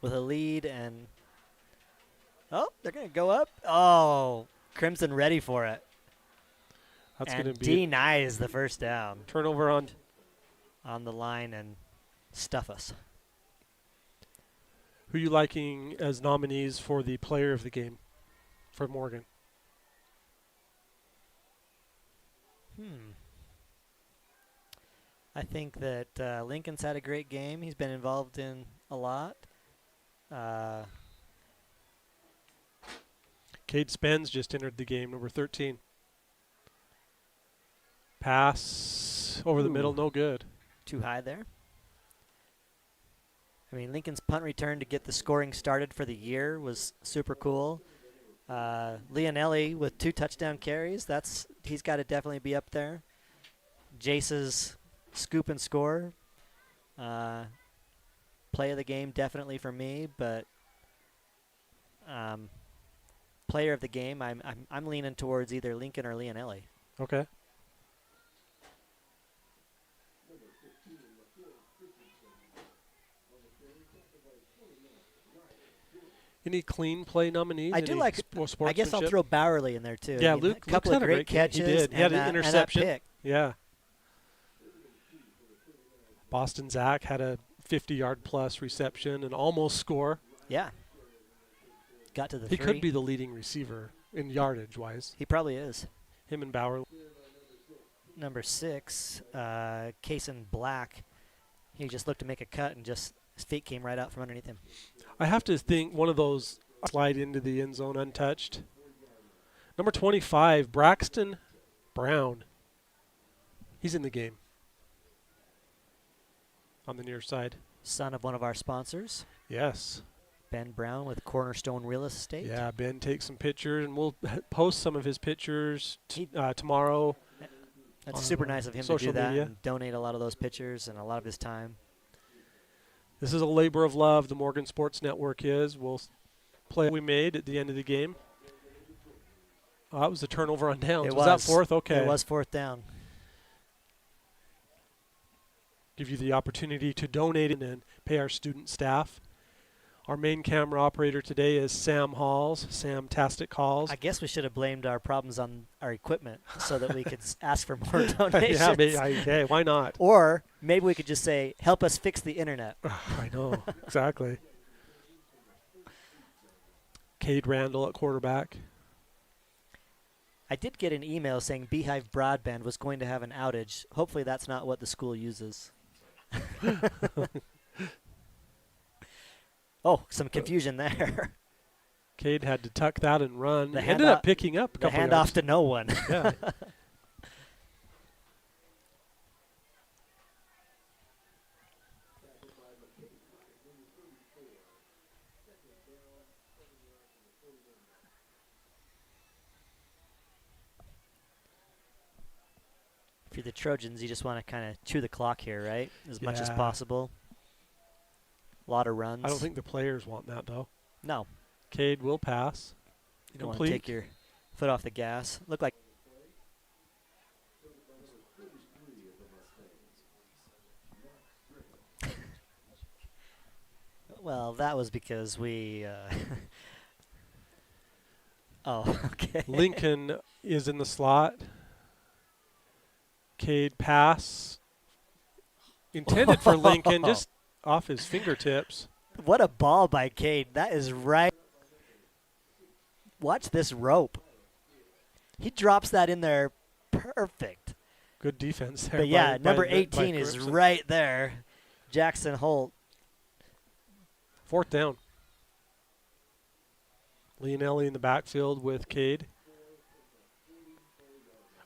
With a lead and... Oh, they're going to go up. Oh, Crimson ready for it. That's and going to be... denies the first down. Turnover on the line and stuff us. Who are you liking as nominees for the player of the game for Morgan? I think that Lincoln's had a great game. He's been involved in a lot. Cade Spence just entered the game, number 13. Pass over the middle, no good. Too high there. I mean, Lincoln's punt return to get the scoring started for the year was super cool. Leonelli with 2 touchdown carries. He's got to definitely be up there. Jace's scoop and score. Play of the game definitely for me, but player of the game, I'm leaning towards either Lincoln or Leonelli. Okay. Any clean play nominees? I do like. I guess I'll throw Bowerly in there too. Yeah, I mean, Luke. A couple of great catches. He did. He had an interception. And that pick. Yeah. Boston Zach had a 50-yard plus reception and almost score. Yeah. Got to the 3. He could be the leading receiver in yardage wise. He probably is. Him and Bauer. Number 6, Kaysen Black. He just looked to make a cut and just his feet came right out from underneath him. I have to think one of those slide into the end zone untouched. Number 25, Braxton Brown. He's in the game. On the near side. Son of one of our sponsors. Yes. Ben Brown with Cornerstone Real Estate. Yeah, Ben takes some pictures, and we'll post some of his pictures tomorrow. That's super nice of him to do that and donate a lot of those pictures and a lot of his time. This is a labor of love, the Morgan Sports Network is. We'll play what we made at the end of the game. Oh, that was a turnover on downs. Was that 4th? Okay. It was 4th down. Give you the opportunity to donate and then pay our student staff. Our main camera operator today is Sam Halls, Sam Tastic Halls. I guess we should have blamed our problems on our equipment so that we could ask for more donations. Yeah, why not? Or maybe we could just say, help us fix the internet. I know, exactly. Cade Randall at quarterback. I did get an email saying Beehive Broadband was going to have an outage. Hopefully that's not what the school uses. Oh, some confusion there. Cade had to tuck that and run. He ended up picking up a couple yards. The handoff to no one. Yeah. If you're the Trojans, you just want to kind of chew the clock here, right? As much as possible. A lot of runs. I don't think the players want that, though. No. Cade will pass. You don't want to take your foot off the gas. Look like. Well, that was because we. Oh, okay. Lincoln is in the slot. Cade pass. Intended for Lincoln, just off his fingertips. What a ball by Cade. That is right. Watch this rope. He drops that in there perfect. Good defense there. But yeah, number 18 is right there. Jackson Holt. 4th down. Leonelli in the backfield with Cade.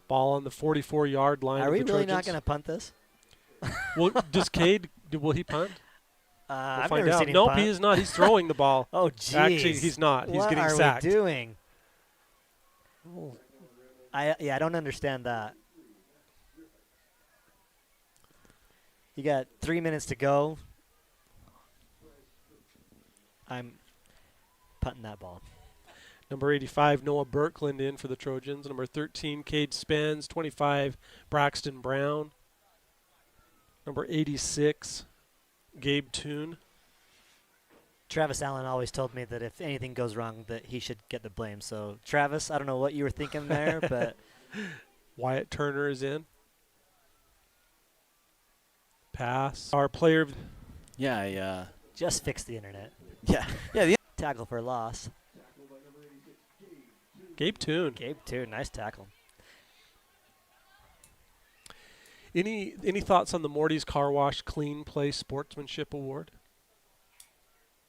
Ball on the 44-yard line. Are we really Trojans. Not going to punt this? Well, does Cade, will he punt? I've never seen him Nope, punt. he is not. He's throwing the ball. Oh, geez. Actually, he's not. He's getting sacked. What are we doing? Oh. I don't understand that. You got 3 minutes to go. I'm punting that ball. Number 85, Noah Birkland in for the Trojans. Number 13, Cade Spence. 25, Braxton Brown. Number 86, Gabe Toon. Travis Allen always told me that if anything goes wrong, that he should get the blame. So, Travis, I don't know what you were thinking there, but Wyatt Turner is in. Pass. Our player of Yeah, I just fix the internet. yeah. The Tackle for loss. Gabe Toon. Gabe Toon, nice tackle. Any thoughts on the Morty's Car Wash Clean Play Sportsmanship Award?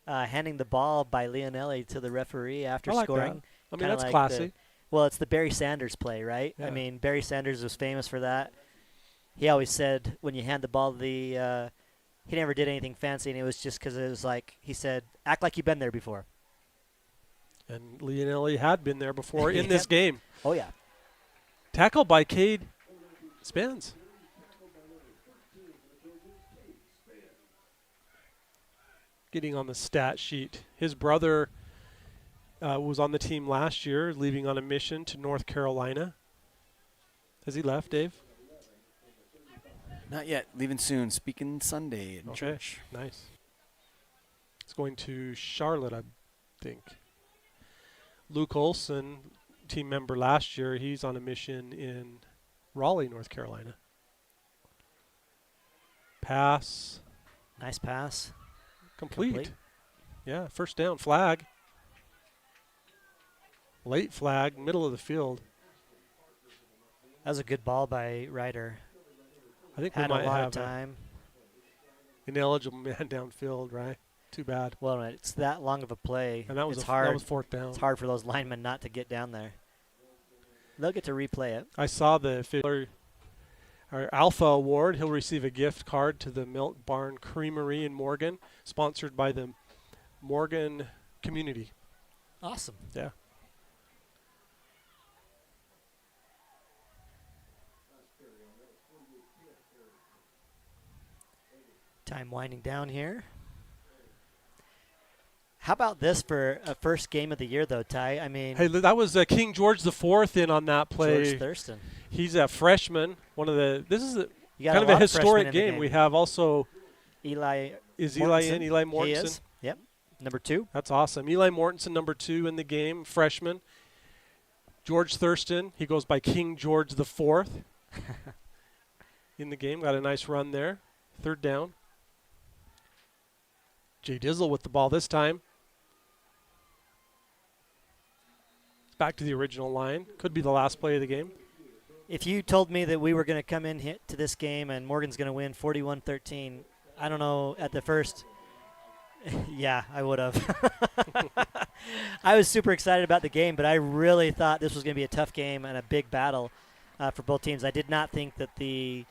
Handing the ball by Leonelli to the referee after I like scoring. that. I mean, Kinda that's like classy. Well, it's the Barry Sanders play, right? Yeah. I mean, Barry Sanders was famous for that. He always said when you hand the ball to the he never did anything fancy, and it was just because it was like, he said, act like you've been there before. And Leonelli had been there before in this game. Oh, yeah. Tackle by Cade Spence. Getting on the stat sheet. His brother was on the team last year, leaving on a mission to North Carolina. Has he left, Dave? Not yet. Leaving soon. Speaking Sunday in church. Nice. It's going to Charlotte, I think. Luke Olson, team member last year, he's on a mission in Raleigh, North Carolina. Pass. Nice pass. Complete. Yeah, first down. Flag. Late flag, middle of the field. That was a good ball by Ryder. I think Had we a might lot have of time. Ineligible man downfield, right? Too bad. Well, it's that long of a play. And that was it's a hard. that was fourth down. It's hard for those linemen not to get down there. They'll get to replay it. I saw our Alpha Award. He'll receive a gift card to the Milk Barn Creamery in Morgan, sponsored by the Morgan community. Awesome. Yeah. Time winding down here. How about this for a first game of the year, though, Ty? I mean, Hey, that was King George IV in on that play. George Thurston. He's a freshman. This is You got kind of lot a of historic freshmen in the game. We have also Eli. Is Eli in? Eli He Mortensen. is. Yep. Number 2. That's awesome. Eli Mortensen, number 2 in the game, freshman. George Thurston, he goes by King George IV in the game. Got a nice run there. Third down. Jay Dizzle with the ball this time. Back to the original line. Could be the last play of the game. If you told me that we were going to come in to this game and Morgan's going to win 41-13, I don't know, at the first, yeah, I would have. I was super excited about the game, but I really thought this was going to be a tough game and a big battle for both teams. I did not think that the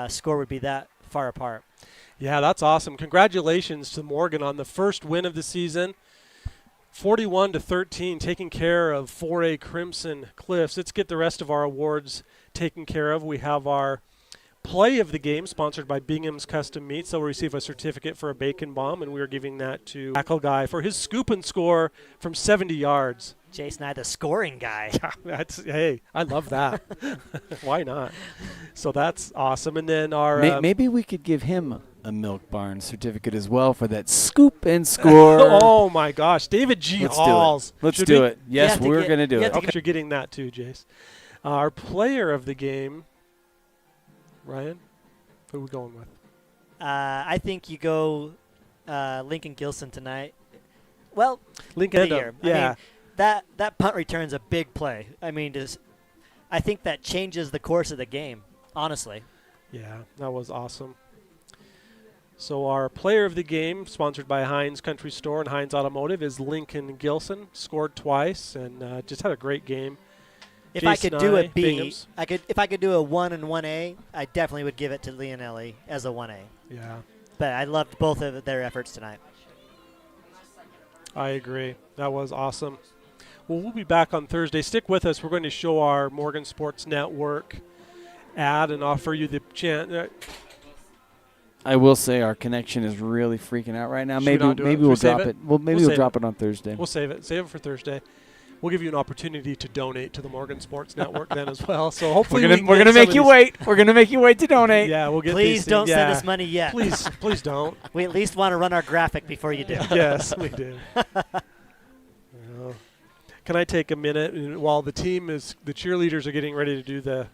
score would be that far apart. Yeah, that's awesome. Congratulations to Morgan on the first win of the season. 41-13, taking care of 4A Crimson Cliffs. Let's get the rest of our awards taken care of. We have our play of the game, sponsored by Bingham's Custom Meats. They'll receive a certificate for a bacon bomb, and we are giving that to Tackle Guy for his scoop and score from 70 yards. Jason, I the scoring guy. Hey, I love that. Why not? So that's awesome. And then our Maybe we could give him a Milk Barn certificate as well for that scoop and score. Oh my gosh, David G. Halls. Let's Should do we? it. Yes, we're going to do it. Okay, you're getting that too, Jace. Our player of the game, Ryan, who are we going with? I think you go Lincoln Gilson tonight. Well, Lincoln, year. yeah. I mean, that punt return's a big play. I mean, I think that changes the course of the game, honestly. Yeah, that was awesome. So our player of the game, sponsored by Heinz Country Store and Heinz Automotive, is Lincoln Gilson. Scored twice and just had a great game. If Jason I could do a B, Bingham's. if I could do a 1 and 1A, I definitely would give it to Leonelli as a 1A. Yeah. But I loved both of their efforts tonight. I agree. That was awesome. Well, we'll be back on Thursday. Stick with us. We're going to show our Morgan Sports Network ad and offer you the chance. I will say our connection is really freaking out right now. Should we Maybe not do it? maybe Should we we'll save drop it? it. Well, maybe We'll we'll save drop it. it on Thursday. We'll save it. Save it for Thursday. We'll give you an opportunity to donate to the Morgan Sports Network then as well. So hopefully we're gonna make you wait. We're gonna make you wait to donate. Yeah, we'll get. Please these don't things. send Yeah. us money yet. Please don't. We at least want to run our graphic before you do. Yes, we do. Can I take a minute while the cheerleaders are getting ready to do the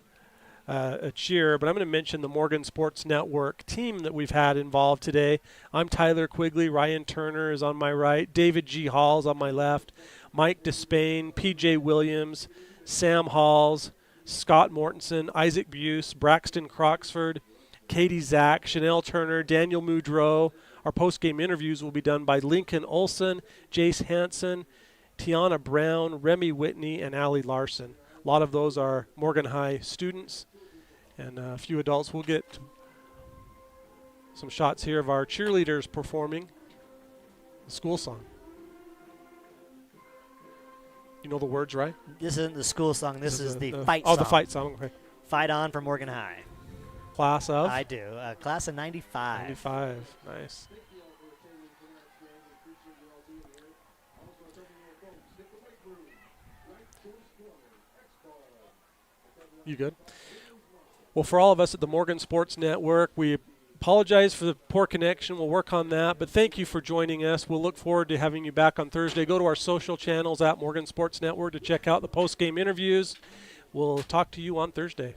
a cheer, but I'm going to mention the Morgan Sports Network team that we've had involved today. I'm Tyler Quigley. Ryan Turner is on my right. David G. Halls on my left. Mike Despain, P.J. Williams, Sam Halls, Scott Mortensen, Isaac Buse, Braxton Croxford, Katie Zach, Chanel Turner, Daniel Moudreau. Our post-game interviews will be done by Lincoln Olson, Jace Hansen, Tiana Brown, Remy Whitney, and Allie Larson. A lot of those are Morgan High students, and a few adults. We'll get some shots here of our cheerleaders performing the school song. You know the words, right? This isn't the school song. This is the fight song. Oh, the fight song. Okay. Fight on for Morgan High. Class of? I do. Class of 95. 95. Nice. You good? Well, for all of us at the Morgan Sports Network, we apologize for the poor connection. We'll work on that. But thank you for joining us. We'll look forward to having you back on Thursday. Go to our social channels at Morgan Sports Network to check out the post-game interviews. We'll talk to you on Thursday.